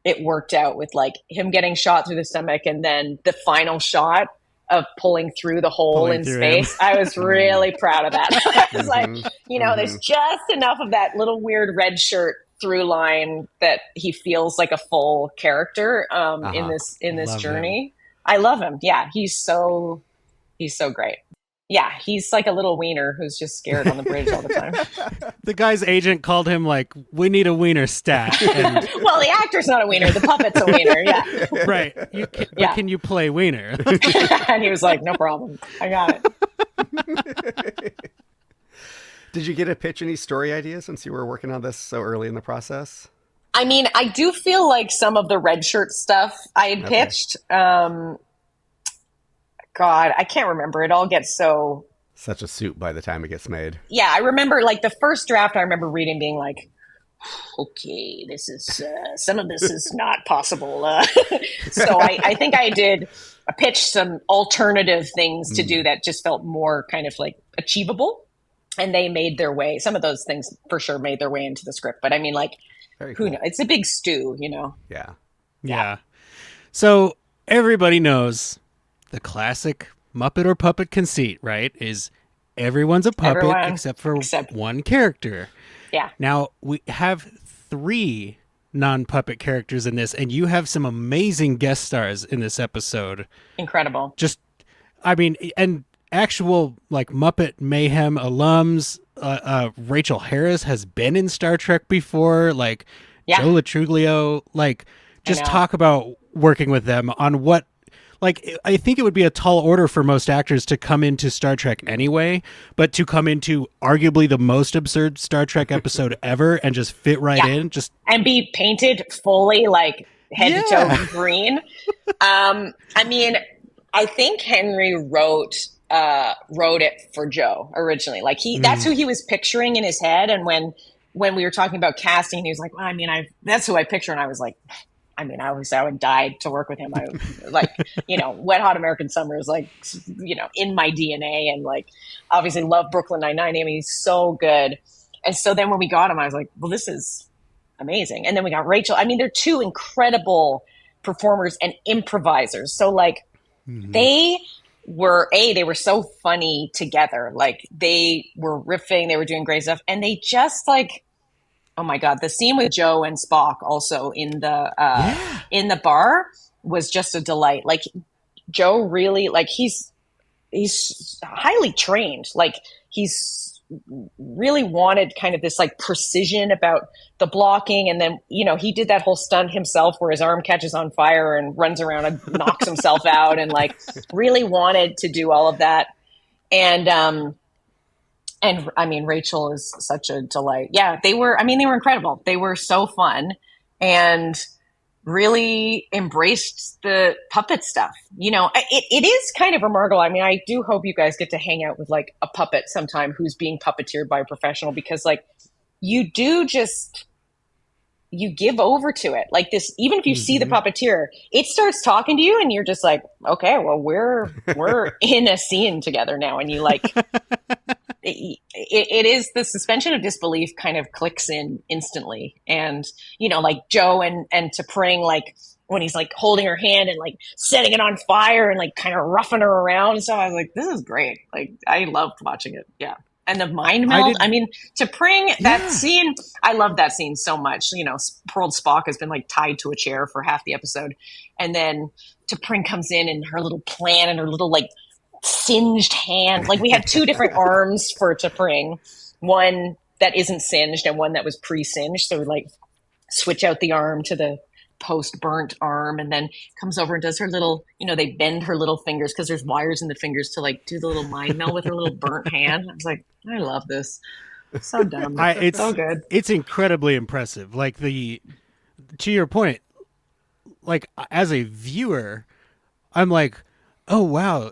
it worked out with like him getting shot through the stomach and then the final shot of pulling through the hole in space. I was really proud of that. I was like, there's just enough of that little weird red shirt through line that he feels like a full character in this journey. Him. I love him. Yeah, he's so great. Yeah, he's like a little wiener who's just scared on the bridge all the time. The guy's agent called him like, we need a wiener stat. And... Well, the actor's not a wiener. The puppet's a wiener. Yeah. Right. But can you play wiener? And he was like, no problem. I got it. Did you get to pitch any story ideas since you were working on this so early in the process? I mean, I do feel like some of the red shirt stuff I had pitched. God, I can't remember. It all gets such a soup by the time it gets made. Yeah, I remember like the first draft I remember reading being like, okay, this is some of this is not possible. So I think I did pitch some alternative things to do that just felt more kind of like achievable. And they made their way. Some of those things for sure made their way into the script. But I mean, like, who knows? It's a big stew, Yeah. So everybody knows the classic Muppet or puppet conceit, right? Is everyone's a puppet except for one character. Yeah. Now, we have 3 non-puppet characters in this, and you have some amazing guest stars in this episode. Incredible. And actual like Muppet Mayhem alums. Rachel Harris has been in Star Trek before. Like Joe Latruglio. Like, just talk about working with them on what. Like, I think it would be a tall order for most actors to come into Star Trek anyway, but to come into arguably the most absurd Star Trek episode ever and just fit right in, and be painted fully like head to toe green. I mean, I think Henry wrote wrote it for Joe originally. Like that's who he was picturing in his head. And when we were talking about casting, he was like, well, I mean, that's who I picture. And I was like, I mean, I would die to work with him. I like, Wet Hot American Summer is like, in my DNA, and like, obviously love Brooklyn Nine-Nine. I mean, he's so good. And so then when we got him, I was like, well, this is amazing. And then we got Rachel. I mean, they're two incredible performers and improvisers. So like they were so funny together. Like they were riffing, they were doing great stuff. And they just like, oh my God, the scene with Joe and Spock also in the bar was just a delight. Like Joe really, like he's highly trained. Like he's really wanted kind of this like precision about the blocking. And then, he did that whole stunt himself where his arm catches on fire and runs around and knocks himself out, and like really wanted to do all of that. And I mean, Rachel is such a delight. Yeah, they were incredible. They were so fun and really embraced the puppet stuff. It is kind of remarkable. I mean, I do hope you guys get to hang out with like a puppet sometime who's being puppeteered by a professional, because like you give over to it. Like this, even if you see the puppeteer, it starts talking to you and you're just like, okay, well, we're in a scene together now. And you like, it is the suspension of disbelief kind of clicks in instantly. And, like Joe and T'Pring, like when he's like holding her hand and like setting it on fire and like kind of roughing her around. So I was like, this is great. Like I loved watching it. Yeah. And the mind meld, I mean, T'Pring, that scene, I love that scene so much. Poor old Spock has been like tied to a chair for half the episode. And then T'Pring comes in and her little plan and her little like singed hand. Like we had two different arms for T'Pring, one that isn't singed and one that was pre-singed. So we like switch out the arm to the post-burnt arm, and then comes over and does her little, they bend her little fingers because there's wires in the fingers to like do the little mind meld with her little burnt hand. I was like, I love this. So dumb. It's so good. It's incredibly impressive. Like to your point, like as a viewer, I'm like, oh wow,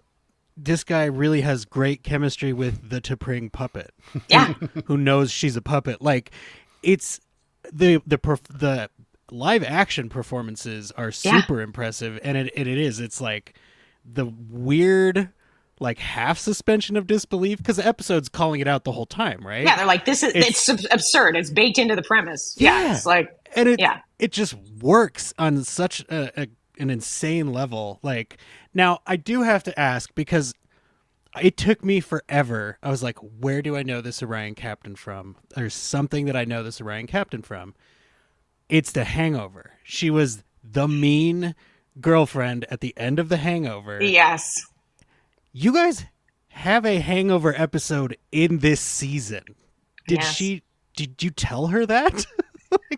this guy really has great chemistry with the T'Pring puppet. Yeah. Who knows she's a puppet. Like it's the live action performances are super impressive, and it is. It's like the weird, like half suspension of disbelief, because the episode's calling it out the whole time, right? Yeah, they're like, it's absurd. It's baked into the premise. Yeah, it's like, and it just works on such an insane level. Like now, I do have to ask, because it took me forever. I was like, where do I know this Orion captain from? There's something that I know this Orion captain from. It's The Hangover. She was the mean girlfriend at the end of The Hangover. Yes. You guys have a Hangover episode in this season. Did you tell her that?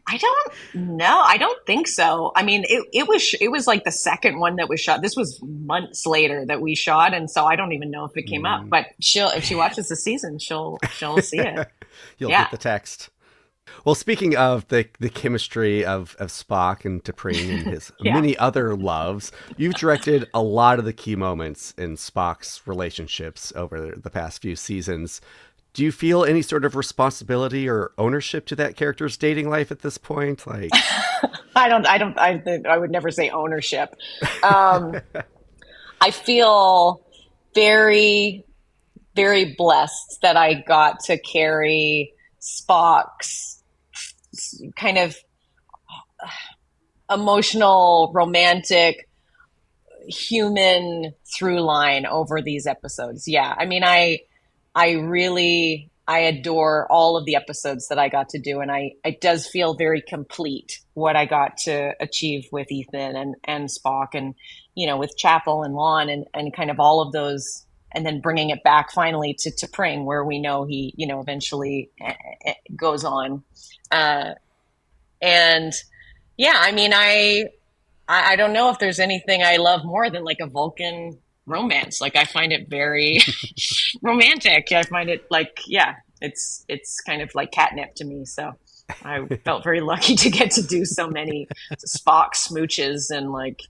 I don't know. I don't think so. I mean, it was like the second one that was shot. This was months later that we shot, and so I don't even know if it came up. But if she watches the season, she'll see it. You'll get the text. Well, speaking of the chemistry of Spock and T'Pring and his many other loves, you've directed a lot of the key moments in Spock's relationships over the past few seasons. Do you feel any sort of responsibility or ownership to that character's dating life at this point? Like, I would never say ownership. I feel very, very blessed that I got to carry Spock's kind of emotional, romantic, human through line over these episodes. Yeah. I mean, I adore all of the episodes that I got to do. And it does feel very complete what I got to achieve with Ethan and Spock and, with Chapel and Lon and kind of all of those, and then bringing it back finally to T'Pring, where we know he, eventually goes on. And yeah, I mean, I don't know if there's anything I love more than like a Vulcan romance. Like I find it very romantic. I find it like, it's kind of like catnip to me. So I felt very lucky to get to do so many Spock smooches and like,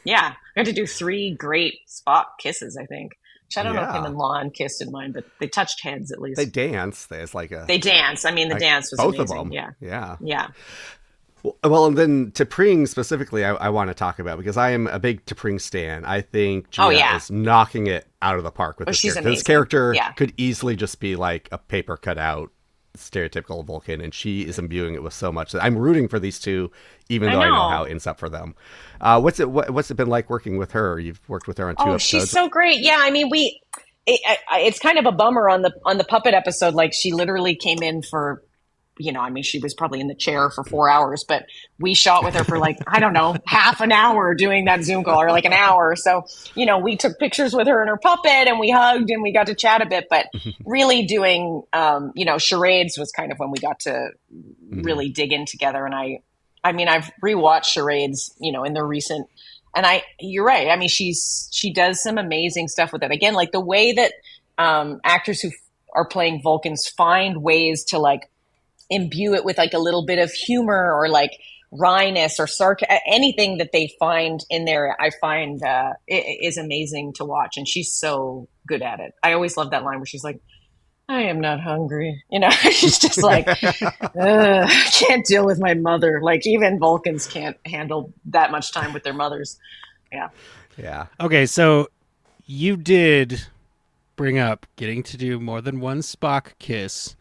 I got to do 3 great Spock kisses, I think. Which I don't know if him Yeah. and Lon kissed in mine, but they touched heads at least. They dance. There's like a They dance. I mean, the like, dance was both amazing. of them. Yeah. Yeah. Yeah. Well, and then T'Pring specifically, I want to talk about because I am a big T'Pring stan. I think Gia is knocking it out of the park with this she's character. amazing. This character Yeah. could easily just be like a paper cutout, stereotypical Vulcan, and she is imbuing it with so much that I'm rooting for these two, even though I know how it ends up for them. What's it been like working with her? You've worked with her on 2 episodes. She's so great. Yeah, I mean, it's kind of a bummer on the puppet episode. Like, she literally came in for, I mean, she was probably in the chair for 4 hours, but we shot with her for like, I don't know, half an hour doing that Zoom call, or like an hour. So, we took pictures with her and her puppet, and we hugged and we got to chat a bit, but really doing, charades was kind of when we got to really dig in together. And I mean, I've rewatched charades, in the recent, and you're right. I mean, she does some amazing stuff with it. Again, like the way that actors who are playing Vulcans find ways to like imbue it with like a little bit of humor or like wryness or anything that they find in there, I find it is amazing to watch. And she's so good at it. I always love that line where she's like, I am not hungry. She's just like, I can't deal with my mother. Like, even Vulcans can't handle that much time with their mothers. Yeah. Yeah. Okay, so you did bring up getting to do more than one Spock kiss.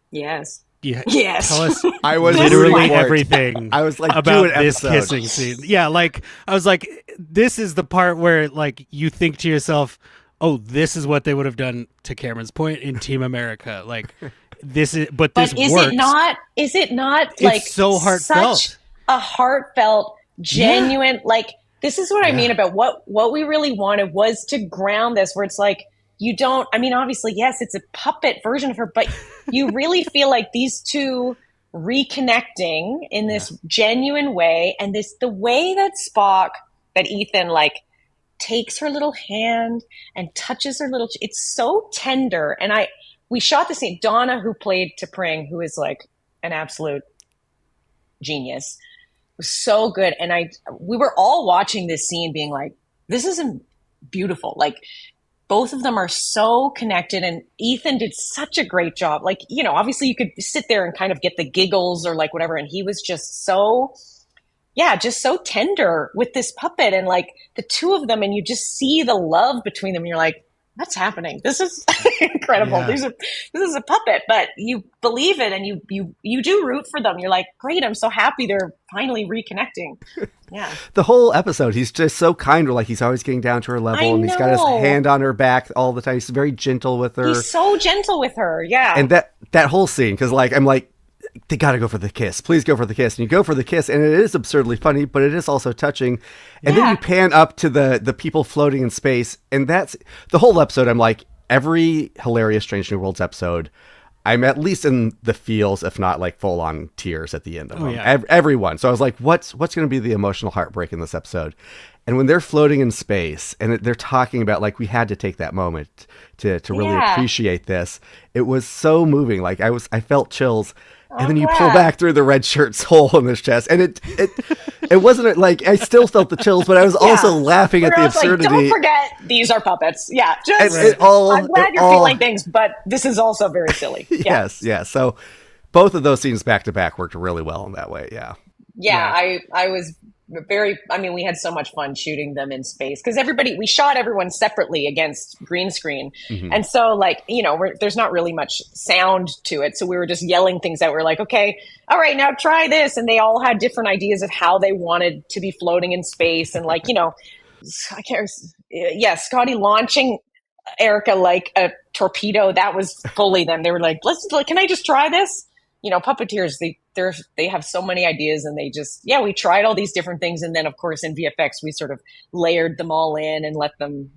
Yes. Yes. Tell us I was literally everything I was like, about do an this episode. kissing scene. Yeah, like I was like, this is the part where like you think to yourself, oh, this is what they would have done to Cameron's point in Team America. Like this is, but this is works. Is it not like it's so heartfelt? Such a heartfelt, genuine, like this is what I mean about what we really wanted was to ground this where it's like, I mean, obviously, yes, it's a puppet version of her, but you really feel like these two reconnecting in this genuine way. And the way that Ethan like takes her little hand and touches her it's so tender. And we shot the scene. Donna, who played T'Pring, who is like an absolute genius, was so good. And we were all watching this scene being like, this isn't beautiful. Like, both of them are so connected, and Ethan did such a great job. Like, obviously you could sit there and kind of get the giggles or like whatever. And he was just so tender with this puppet and like the two of them. And you just see the love between them. And you're like, what's happening? This is incredible. Yeah. This is a puppet, but you believe it and you do root for them. You're like, great. I'm so happy they're finally reconnecting. Yeah. The whole episode, he's just so kind. Like, he's always getting down to her level, and he's got his hand on her back all the time. He's very gentle with her. He's so gentle with her. Yeah. And that whole scene, because like, I'm like, they got to go for the kiss. Please go for the kiss. And you go for the kiss, and it is absurdly funny, but it is also touching. And then you pan up to the people floating in space, and that's the whole episode. I'm like, every hilarious Strange New Worlds episode, I'm at least in the feels, if not like full on tears at the end of them. Yeah. Everyone. So I was like, what's going to be the emotional heartbreak in this episode? And when they're floating in space and they're talking about like, we had to take that moment to really appreciate this. It was so moving. Like I felt chills. And then you pull back through the red shirt's hole in his chest, and it wasn't like I still felt the chills, but I was also laughing at the absurdity. Like, don't forget, these are puppets. Yeah, just I'm glad you're feeling things, but this is also very silly. Yes. So both of those scenes back to back worked really well in that way. Yeah. I was we had so much fun shooting them in space because we shot everyone separately against green screen. Mm-hmm. And so like, there's not really much sound to it. So we were just yelling things out. We were like, okay, all right, now try this. And they all had different ideas of how they wanted to be floating in space. And like, Scotty launching Erica like a torpedo. That was fully them. They were like, can I just try this? Puppeteers, they have so many ideas, and they just, we tried all these different things. And then of course in VFX, we sort of layered them all in and let them,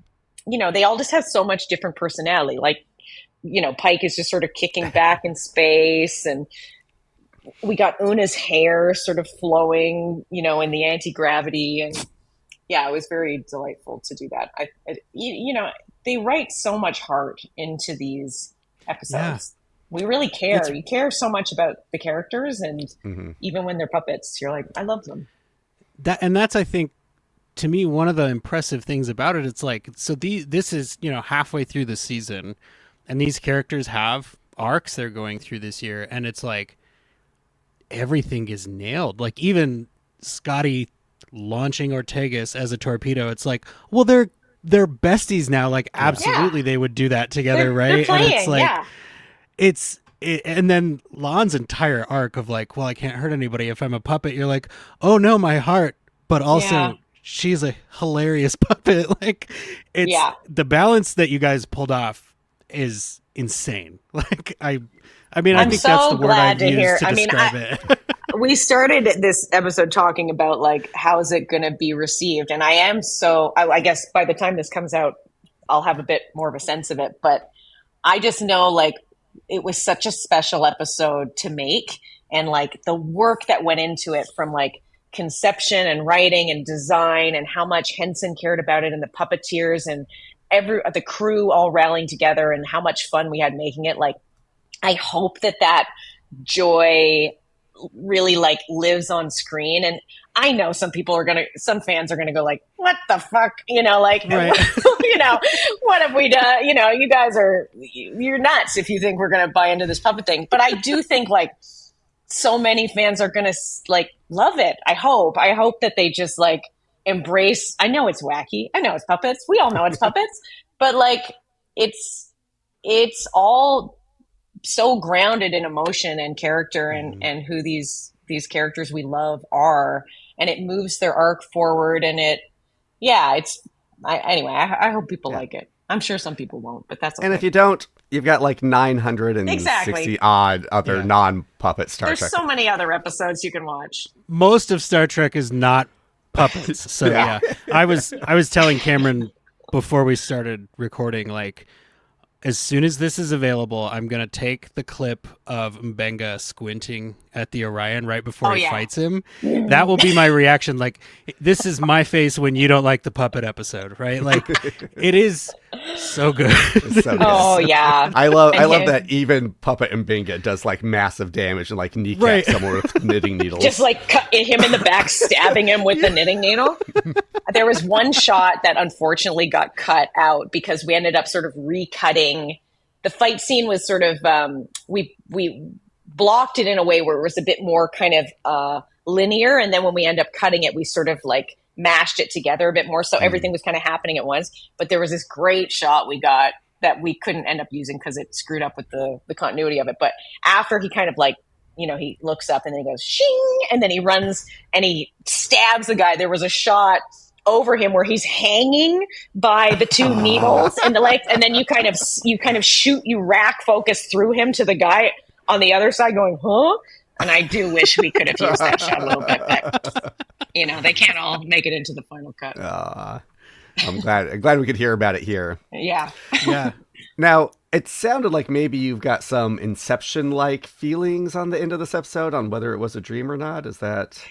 they all just have so much different personality. Like, Pike is just sort of kicking back in space, and we got Una's hair sort of flowing, in the anti-gravity. And it was very delightful to do that. They write so much heart into these episodes. Yeah. We really care. You care so much about the characters, and even when they're puppets, you're like, I love them. That's I think to me, one of the impressive things about it, it's like, so this is, halfway through the season, and these characters have arcs they're going through this year, and it's like everything is nailed. Like even Scotty launching Ortegas as a torpedo, it's like, well, they're besties now. Like absolutely, they would do that together, right? They're playing, and it's like, and then Lon's entire arc of like, well, I can't hurt anybody if I'm a puppet. You're like, oh no, my heart, but also she's a hilarious puppet. Like it's the balance that you guys pulled off is insane. Like I mean, I think so that's the word I've to used hear. to describe it. We started this episode talking about like how is it going to be received, and I guess by the time this comes out, I'll have a bit more of a sense of it. But I just know like it was such a special episode to make, and like the work that went into it from like conception and writing and design, and how much Henson cared about it, and the puppeteers and the crew all rallying together, and how much fun we had making it. Like, I hope that joy really like lives on screen. And I know some fans are gonna go like, what the fuck, like, right. What have we done? You guys you're nuts if you think we're gonna buy into this puppet thing. But I do think like so many fans are gonna like love it. I hope that they just like embrace. I know it's wacky. I know it's puppets. We all know it's puppets, but like it's all so grounded in emotion and character and who these characters we love are, and it moves their arc forward, and I hope people like it. I'm sure some people won't, but that's okay. And if you don't, you've got like 960 odd other non-puppet Star Trek. There's so many other episodes you can watch. Most of Star Trek is not puppets. So yeah. I was telling Cameron before we started recording, like, as soon as this is available, I'm going to take the clip of Mbenga squinting at the Orion right before he fights him. That will be my reaction. Like, this is my face when you don't like the puppet episode, right? Like, it is so good. So good. Oh, yeah. I love that even Puppet Mbenga does like massive damage and like kneecap someone with knitting needles. Just like cut him in the back, stabbing him with the knitting needle. There was one shot that unfortunately got cut out because we ended up sort of recutting. The fight scene was sort of, we blocked it in a way where it was a bit more kind of linear. And then when we end up cutting it, we sort of like mashed it together a bit more. So everything was kind of happening at once. But there was this great shot we got that we couldn't end up using because it screwed up with the continuity of it. But after he kind of like, he looks up and then he goes, shing, and then he runs and he stabs the guy. There was a shot over him where he's hanging by the two needles and and then you kind of shoot, you rack focus through him to the guy on the other side going, huh? And I do wish we could have used that shot a little bit, but they can't all make it into the final cut. I'm glad we could hear about it here. Yeah. Now, it sounded like maybe you've got some Inception-like feelings on the end of this episode on whether it was a dream or not. Is that...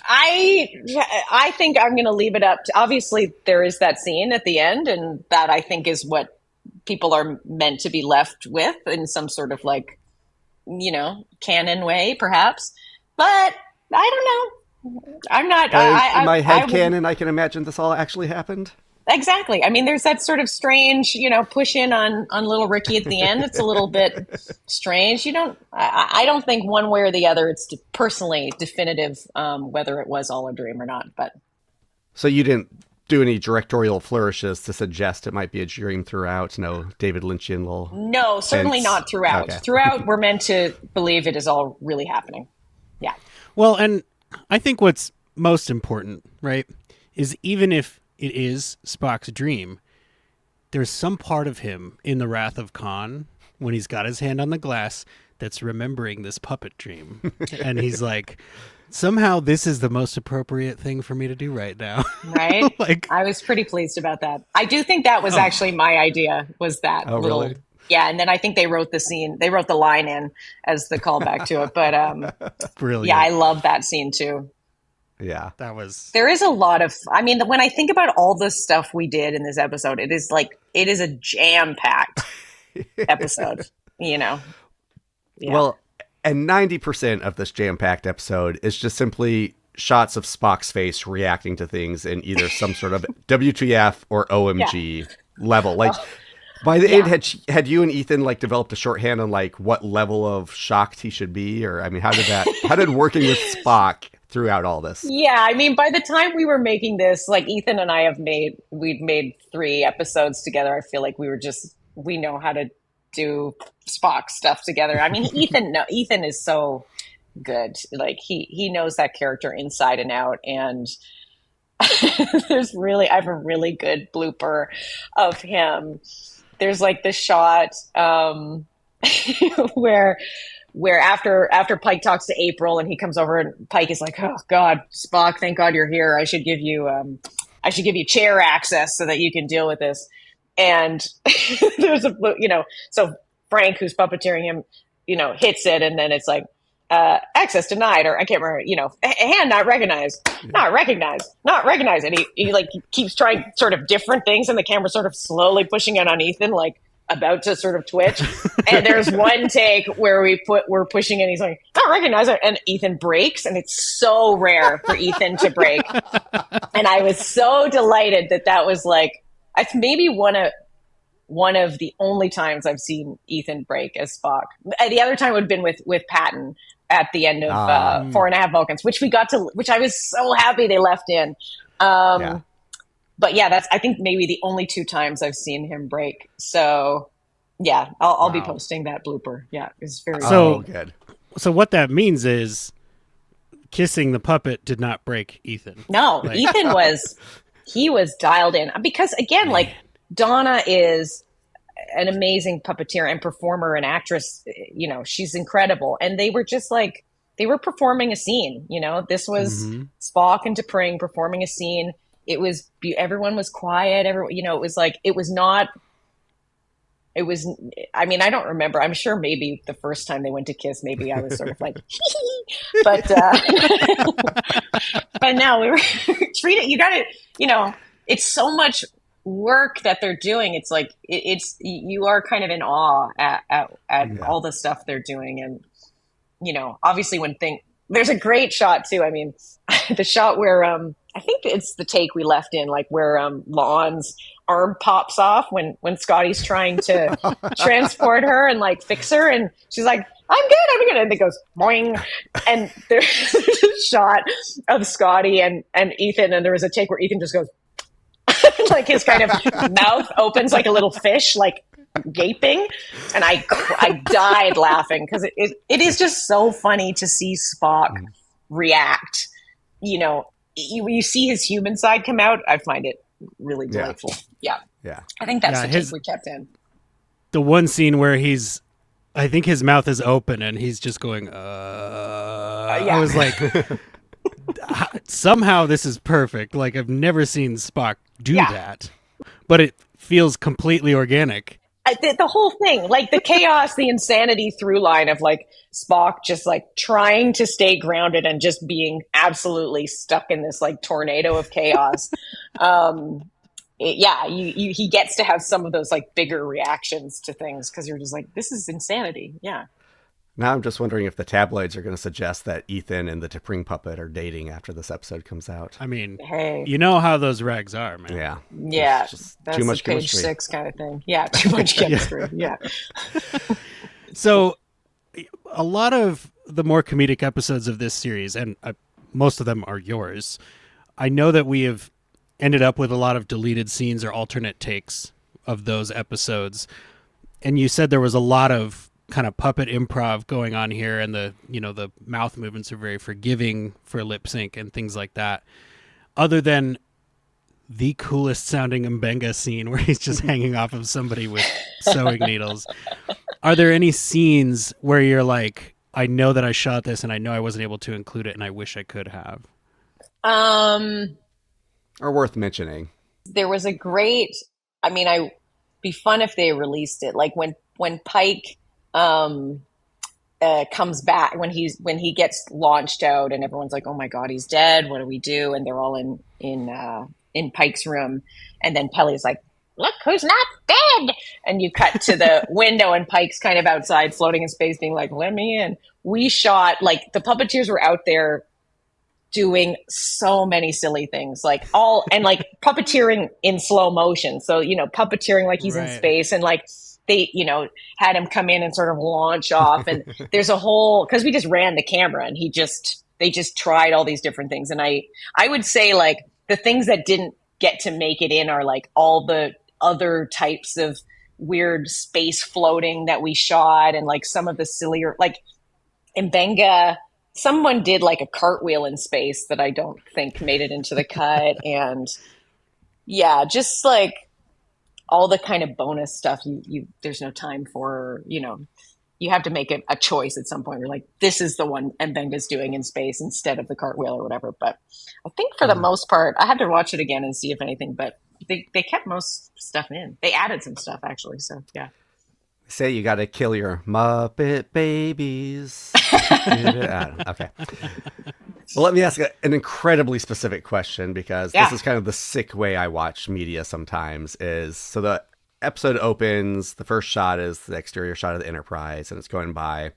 I think I'm going to leave it up to, obviously there is that scene at the end, and that I think is what people are meant to be left with in some sort of like, canon way perhaps, but I don't know. I'm not, in my head canon, I can imagine this all actually happened. Exactly. I mean, there's that sort of strange, push in on little Ricky at the end. It's a little bit strange. I don't think one way or the other, it's personally definitive whether it was all a dream or not. But so you didn't do any directorial flourishes to suggest it might be a dream throughout? No David Lynchian little... No, certainly not throughout. Okay. Throughout, we're meant to believe it is all really happening. Yeah. Well, and I think what's most important, right, is even if it is Spock's dream, there's some part of him in the Wrath of Khan when he's got his hand on the glass that's remembering this puppet dream. And he's like, somehow this is the most appropriate thing for me to do right now. Right? I was pretty pleased about that. I do think that was actually my idea, was that little... Really? Yeah, and then I think they wrote the line in as the callback to it. But brilliant. Yeah, I love that scene too. Yeah, there is a lot of, when I think about all the stuff we did in this episode, it is a jam-packed episode, Yeah. Well, and 90% of this jam-packed episode is just simply shots of Spock's face reacting to things in either some sort of WTF or OMG level. Like by the end, had you and Ethan like developed a shorthand on like what level of shocked he should be, or I mean, how did working with Spock throughout all this? Yeah, I mean, by the time we were making this, like Ethan and I we'd made 3 episodes together. I feel like we know how to do Spock stuff together. I mean, Ethan is so good. Like he knows that character inside and out. And I have a really good blooper of him. There's like the shot where after Pike talks to April and he comes over and Pike is like, "Oh God, Spock, thank God you're here. I should give you chair access so that you can deal with this." And there's so Frank, who's puppeteering him, hits it, and then it's like, access denied, or I can't remember, hand not recognized, not recognized, not recognized. And he like keeps trying sort of different things, and the camera sort of slowly pushing it on Ethan, like about to sort of twitch. And there's one take where we're pushing and he's like, not recognize it, and Ethan breaks, and it's so rare for Ethan to break. And I was so delighted that was like, it's maybe one of the only times I've seen Ethan break as Spock. The other time would have been with Patton at the end of 4.5 Vulcans, which I was so happy they left in. But yeah, that's, I think, maybe the only 2 times I've seen him break. So yeah, I'll be posting that blooper. Yeah, it's very good. So what that means is kissing the puppet did not break Ethan. No, Ethan was dialed in, because again, like Donna is an amazing puppeteer and performer and actress. She's incredible. And they were just like, they were performing a scene. This was Spock and T'Pring performing a scene. It was, everyone was quiet. It was like, I mean, I don't remember. I'm sure maybe the first time they went to kiss, maybe I was sort of like, but no, we were treated, you got to, it's so much work that they're doing. It's like, you are kind of in awe at all the stuff they're doing. And, obviously there's a great shot too. I mean, the shot where, I think it's the take we left in, like where Lon's arm pops off when Scotty's trying to transport her and like fix her, and she's like, I'm good, and it goes boing, and there's a shot of Scotty and Ethan, and there was a take where Ethan just goes like his kind of mouth opens like a little fish, like gaping, and I died laughing, because it is just so funny to see Spock react. You see his human side come out. I find it really delightful. Yeah. I think that's the take we kept in. The one scene where I think his mouth is open and he's just going, I was like, somehow this is perfect. Like, I've never seen Spock do that, but it feels completely organic. The whole thing, like the chaos, the insanity through line of like Spock just like trying to stay grounded and just being absolutely stuck in this like tornado of chaos. He gets to have some of those like bigger reactions to things, because you're just like, this is insanity. Yeah. Now I'm just wondering if the tabloids are going to suggest that Ethan and the T'Pring puppet are dating after this episode comes out. I mean, you know how those rags are, man. Yeah. Just that's too much page chemistry. 6 kind of thing. Yeah, too much chemistry. Yeah. So a lot of the more comedic episodes of this series, and most of them are yours, I know that we have ended up with a lot of deleted scenes or alternate takes of those episodes. And you said there was a lot of kind of puppet improv going on here, and the mouth movements are very forgiving for lip sync and things like that. Other than the coolest sounding Mbenga scene where he's just hanging off of somebody with sewing needles, are there any scenes where you're like, I know that I shot this and I know I wasn't able to include it and I wish I could have? Or worth mentioning? There was a great, be fun if they released it. Like when Pike comes back, when he gets launched out and everyone's like, oh my God, he's dead. What do we do? And they're all in Pike's room. And then Pelia's like, look who's not dead. And you cut to the window and Pike's kind of outside floating in space being like, let me in. We shot, like, the puppeteers were out there doing so many silly things, like puppeteering in slow motion. So, puppeteering like he's in Right. space, and like they, had him come in and sort of launch off. And there's a whole, cause we just ran the camera and they just tried all these different things. And I would say like the things that didn't get to make it in are like all the other types of weird space floating that we shot, and like some of the sillier, like in Benga, someone did like a cartwheel in space that I don't think made it into the cut. And yeah, just like all the kind of bonus stuff there's no time for, you have to make a choice at some point. You're like, this is the one Mbenga's doing in space instead of the cartwheel or whatever. But I think for the most part, I had to watch it again and see if anything, but they kept most stuff in. They added some stuff actually. So yeah. Say you got to kill your Muppet babies. Okay. Well, let me ask an incredibly specific question, because this is kind of the sick way I watch media sometimes. So the episode opens, the first shot is the exterior shot of the Enterprise, and it's going by,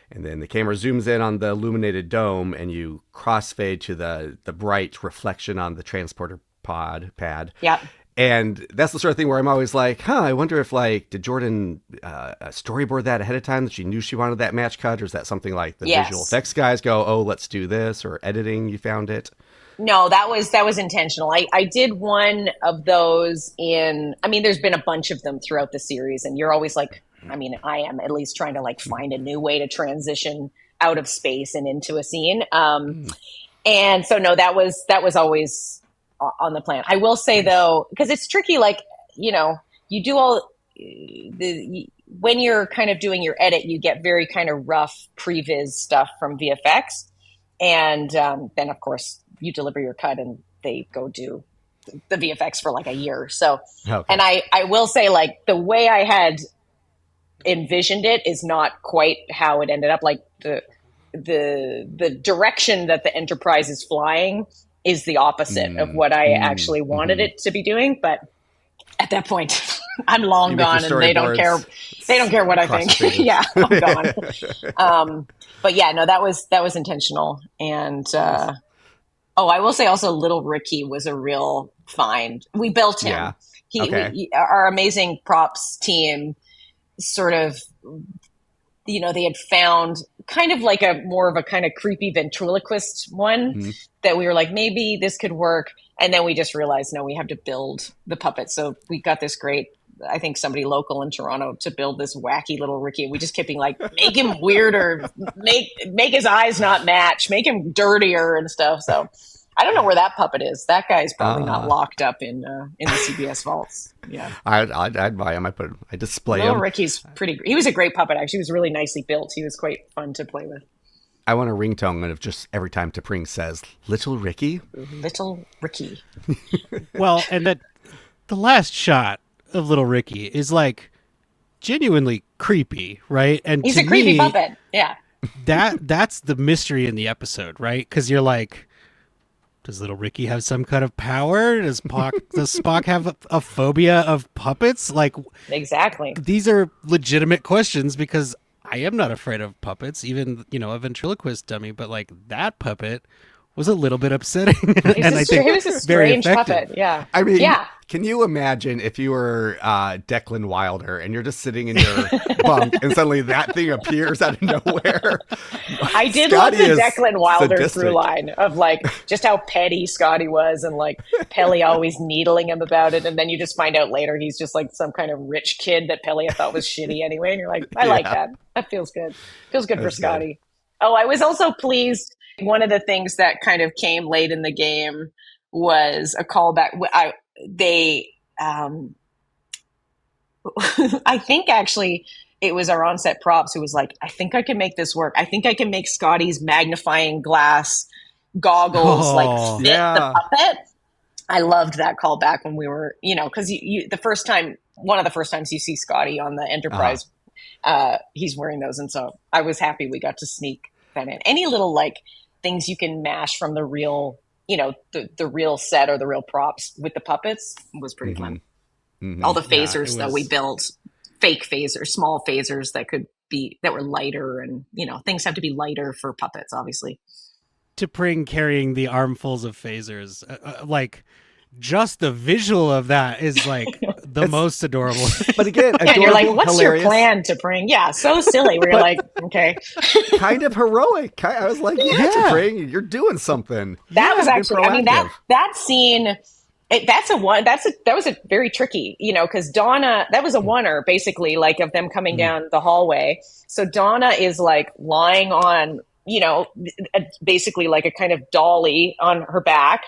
and then the camera zooms in on the illuminated dome, and you crossfade to the bright reflection on the transporter pad. Yeah. And that's the sort of thing where I'm always like, I wonder if, like, did Jordan storyboard that ahead of time, that she knew she wanted that match cut? Or is that something like the visual effects guys go, oh, let's do this? Or editing, you found it? No, that was intentional. I did one of those there's been a bunch of them throughout the series. And you're always like, I am at least trying to like find a new way to transition out of space and into a scene. And so, no, that was always on the plan. I will say though, because it's tricky, like, you do all when you're kind of doing your edit, you get very kind of rough previs stuff from VFX. And then of course you deliver your cut and they go do the VFX for like a year. So, and I will say, like, the way I had envisioned it is not quite how it ended up. Like the direction that the Enterprise is flying is the opposite of what I actually wanted it to be doing. But at that point, I'm long gone, and they don't care. They don't care what I think. Yeah, I'm gone. But yeah, no, that was intentional. And I will say also, Little Ricky was a real find. We built him. Yeah. Our amazing props team sort of, they had found kind of like more of a kind of creepy ventriloquist one that we were like, maybe this could work. And then we just realized, no, we have to build the puppet. So we got this great, I think somebody local in Toronto, to build this wacky Little Ricky. We just kept being like, make him weirder, make his eyes not match, make him dirtier and stuff. So I don't know where that puppet is. That guy's probably not locked up in the CBS vaults. Yeah, I'd buy him. I display him. Little Ricky's he was a great puppet. Actually, he was really nicely built. He was quite fun to play with. I want a ringtone of just every time T'Pring says Little Ricky. Little Ricky. Well, and that the last shot of Little Ricky is like genuinely creepy, right? And he's to a creepy me, puppet. Yeah. That's the mystery in the episode, right? Because you're like, does Little Ricky have some kind of power? Does Spock have a phobia of puppets? Like, exactly. These are legitimate questions, because I am not afraid of puppets, even, a ventriloquist dummy, but like that puppet was a little bit upsetting. And I think it was a strange puppet. Yeah. I mean, can you imagine if you were Declan Wilder and you're just sitting in your bunk and suddenly that thing appears out of nowhere? I did love the Declan Wilder through line of like just how petty Scotty was, and like Pelia always needling him about it. And then you just find out later he's just like some kind of rich kid that Pelia thought was shitty anyway. And you're like, I like that. That feels good. Feels good for Scotty. Oh, I was also pleased. One of the things that kind of came late in the game was a callback. I think actually it was our on-set props who was like, I think I can make this work. I think I can make Scotty's magnifying glass goggles fit the puppet. I loved that callback when we were, because one of the first times you see Scotty on the Enterprise, he's wearing those. And so I was happy we got to sneak that in. Any little like things you can mash from the real, the real set or the real props with the puppets was pretty fun. Mm-hmm. All the phasers that we built, fake phasers, small phasers that were lighter, and things have to be lighter for puppets, obviously. T'Pring carrying the armfuls of phasers. Like, just the visual of that is like the most adorable. But again, adorable, and you're like, what's hilarious, your plan to bring? Yeah, so silly. Where you're like, okay. kind of heroic. I was like, yeah, T'Pring, you're doing something. That was actually, I mean, proactive. that scene, that was a very tricky, because Donna, that was a oneer basically, like of them coming down the hallway. So Donna is like lying on, basically like a kind of dolly on her back,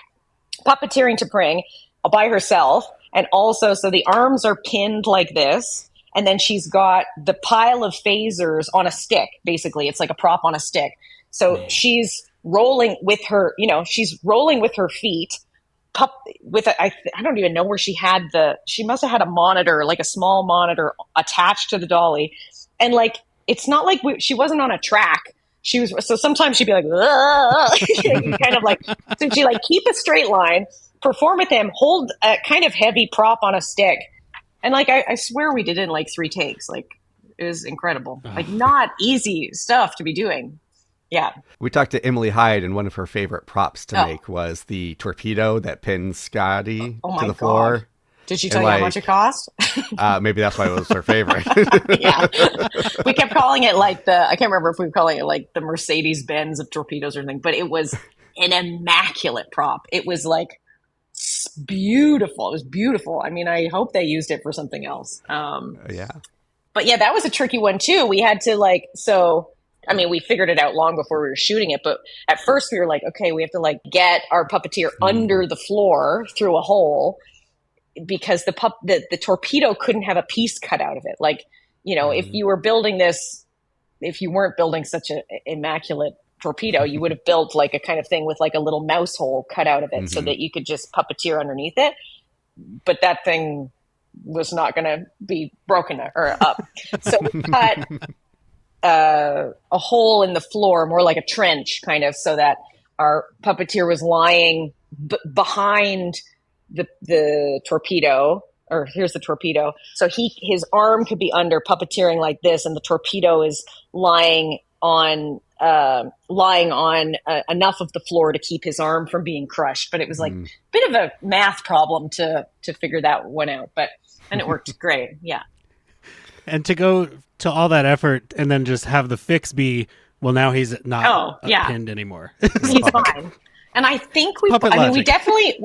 puppeteering T'Pring by herself. And also, so the arms are pinned like this. And then she's got the pile of phasers on a stick, basically. It's like a prop on a stick. So she's rolling with her, she's rolling with her feet. I don't even know where she must have had a monitor, like a small monitor attached to the dolly. And like, it's not like she wasn't on a track. So sometimes she'd be like, kind of like, so she like keep a straight line, perform with him, hold a kind of heavy prop on a stick. And like, I swear we did it in like 3 takes. Like, it was incredible. Like, not easy stuff to be doing. Yeah. We talked to Emily Hyde, and one of her favorite props to make was the torpedo that pins Scotty to the floor. God. Did she tell you how much it cost? Maybe that's why it was her favorite. Yeah. We kept calling it like I can't remember if we were calling it like the Mercedes-Benz of torpedoes or anything, but it was an immaculate prop. It was like beautiful. It was beautiful. I mean, I hope they used it for something else. Yeah. But yeah, that was a tricky one too. We had to we figured it out long before we were shooting it, but at first we were like, okay, we have to like get our puppeteer under the floor through a hole because the torpedo couldn't have a piece cut out of it. Like, if you were building this, if you weren't building such an immaculate torpedo, you would have built like a kind of thing with like a little mouse hole cut out of it so that you could just puppeteer underneath it. But that thing was not going to be broken or up. So we cut a hole in the floor, more like a trench kind of, so that our puppeteer was lying behind the torpedo, or here's the torpedo. So his arm could be under, puppeteering like this, and the torpedo is lying on enough of the floor to keep his arm from being crushed. But it was like a bit of a math problem to figure that one out. And it worked great. Yeah. And to go to all that effort and then just have the fix be, well, now he's not pinned anymore. He's fine. And I think we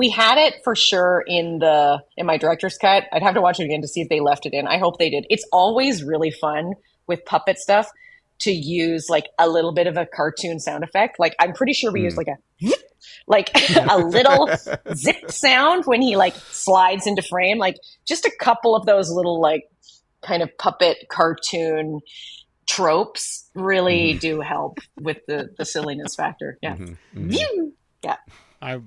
had it for sure in my director's cut. I'd have to watch it again to see if they left it in. I hope they did. It's always really fun with puppet stuff to use like a little bit of a cartoon sound effect. Like, I'm pretty sure we used like a little zip sound when he like slides into frame. Like, just a couple of those little like kind of puppet cartoon tropes really do help with the silliness factor. Yeah. Yeah. I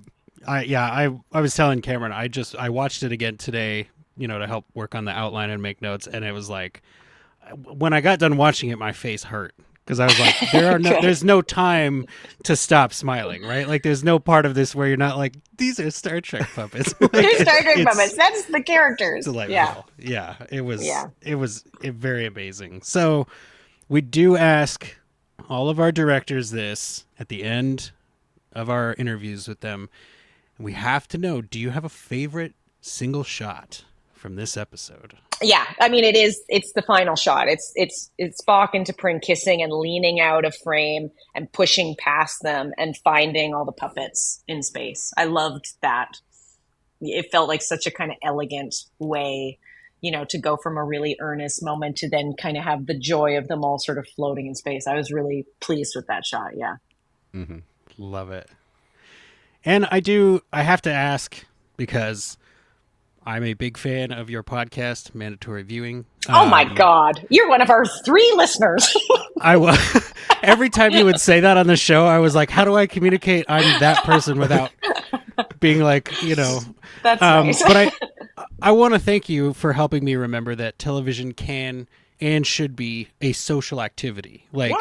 was telling Cameron, I watched it again today, to help work on the outline and make notes. And it was like, when I got done watching it, my face hurt because I was like, there's no time to stop smiling, right? Like, there's no part of this where you're not like, these are Star Trek puppets. Like, they're Star Trek puppets. That's the characters. Delightful. Yeah. It was very amazing. So we do ask all of our directors this at the end of our interviews with them. We have to know, do you have a favorite single shot from this episode? Yeah, I mean, it's the final shot. It's Spock and T'Pring kissing and leaning out of frame and pushing past them and finding all the puppets in space. I loved that. It felt like such a kind of elegant way, to go from a really earnest moment to then kind of have the joy of them all sort of floating in space. I was really pleased with that shot. Yeah. Mm-hmm. Love it. And I have to ask, because I'm a big fan of your podcast, Mandatory Viewing. Oh my God. You're one of our 3 listeners. Every time you would say that on the show, I was like, how do I communicate I'm that person without being like, That's nice. But I want to thank you for helping me remember that television can and should be a social activity. Like,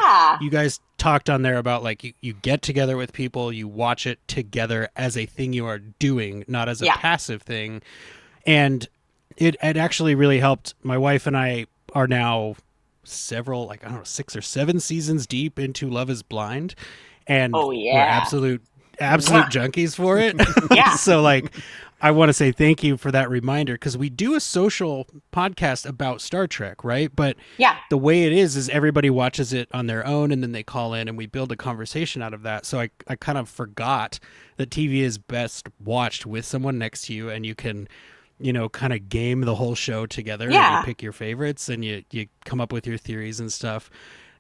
you guys talked on there about like you get together with people, you watch it together as a thing you are doing, not as a passive thing. And it actually really helped. My wife and I are now several, 6 or 7 seasons deep into Love is Blind. and Oh, we're yeah. absolute junkies for it. Yeah. So like, I want to say thank you for that reminder, because we do a social podcast about Star Trek, right? But Yeah. the way it is everybody watches it on their own, and then they call in and we build a conversation out of that. So I kind of forgot that TV is best watched with someone next to you, and you can, kind of game the whole show together. Yeah. And you pick your favorites and you come up with your theories and stuff.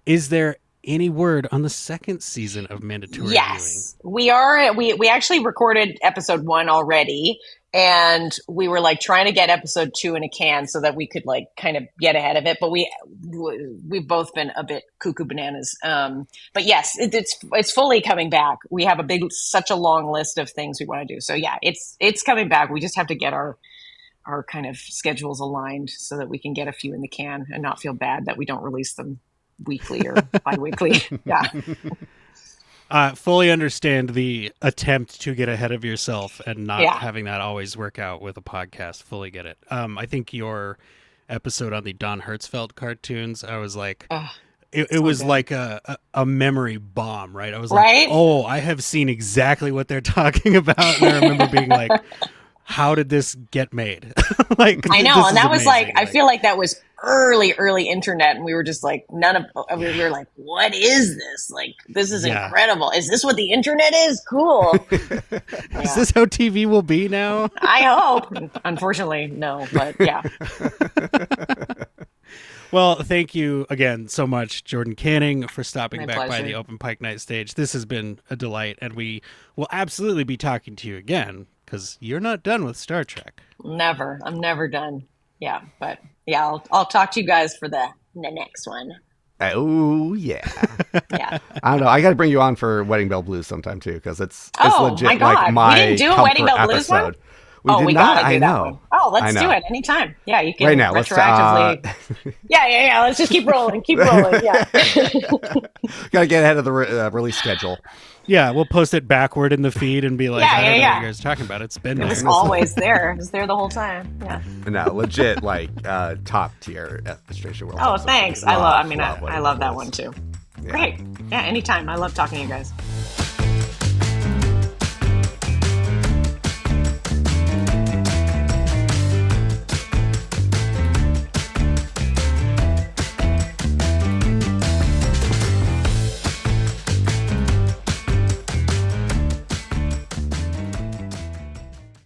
Is there any word on the second season of mandatory viewing? Yes, we are. We actually recorded episode 1 already, and we were like trying to get episode 2 in a can so that we could like kind of get ahead of it. But we've both been a bit cuckoo bananas. But yes, it's fully coming back. We have such a long list of things we want to do. So yeah, it's coming back. We just have to get our kind of schedules aligned so that we can get a few in the can and not feel bad that we don't release them weekly or bi-weekly. Yeah. Fully understand the attempt to get ahead of yourself and not Yeah. having that always work out with a podcast. Fully get it. I think your episode on the Don Hertzfeldt cartoons, I was like, it was good. like a memory bomb, right? I was Right? like, oh, I have seen exactly what they're talking about. And I remember being like, how did this get made? Like, I know. this And is that was amazing. like, I feel like that was early internet. And we were just like, we were like, what is this? Like, this is Yeah. incredible. Is this what the internet is? Cool. Is this how TV will be now? I hope. Unfortunately, no, but yeah. Well, thank you again so much, Jordan Canning, for stopping My back by pleasure. the Open Pike Night stage. This has been a delight, and we will absolutely be talking to you again, because you're not done with Star Trek. Never. I'm never done. Yeah. But yeah, I'll talk to you guys for the next one. Oh yeah. Yeah. I don't know. I got to bring you on for Wedding Bell Blues sometime too, because it's Oh, legit my God. like We my didn't do a Wedding comfort Bell Blues one? episode. We gotta do I that know. one. Oh, let's I do know. it anytime. Yeah, you can Right now, let's retroactively. Yeah. Let's just keep rolling. Yeah. Got to get ahead of the release schedule. Yeah, we'll post it backward in the feed and be like, Yeah, I don't know yeah. what you guys are talking about. It's been It there. was always there. It was there the whole time. Yeah. No, legit like top tier Frustration World. Oh, episode. thanks. I Wedding love that Bell one Blues. too. Yeah. Great. Yeah, anytime. I love talking to you guys.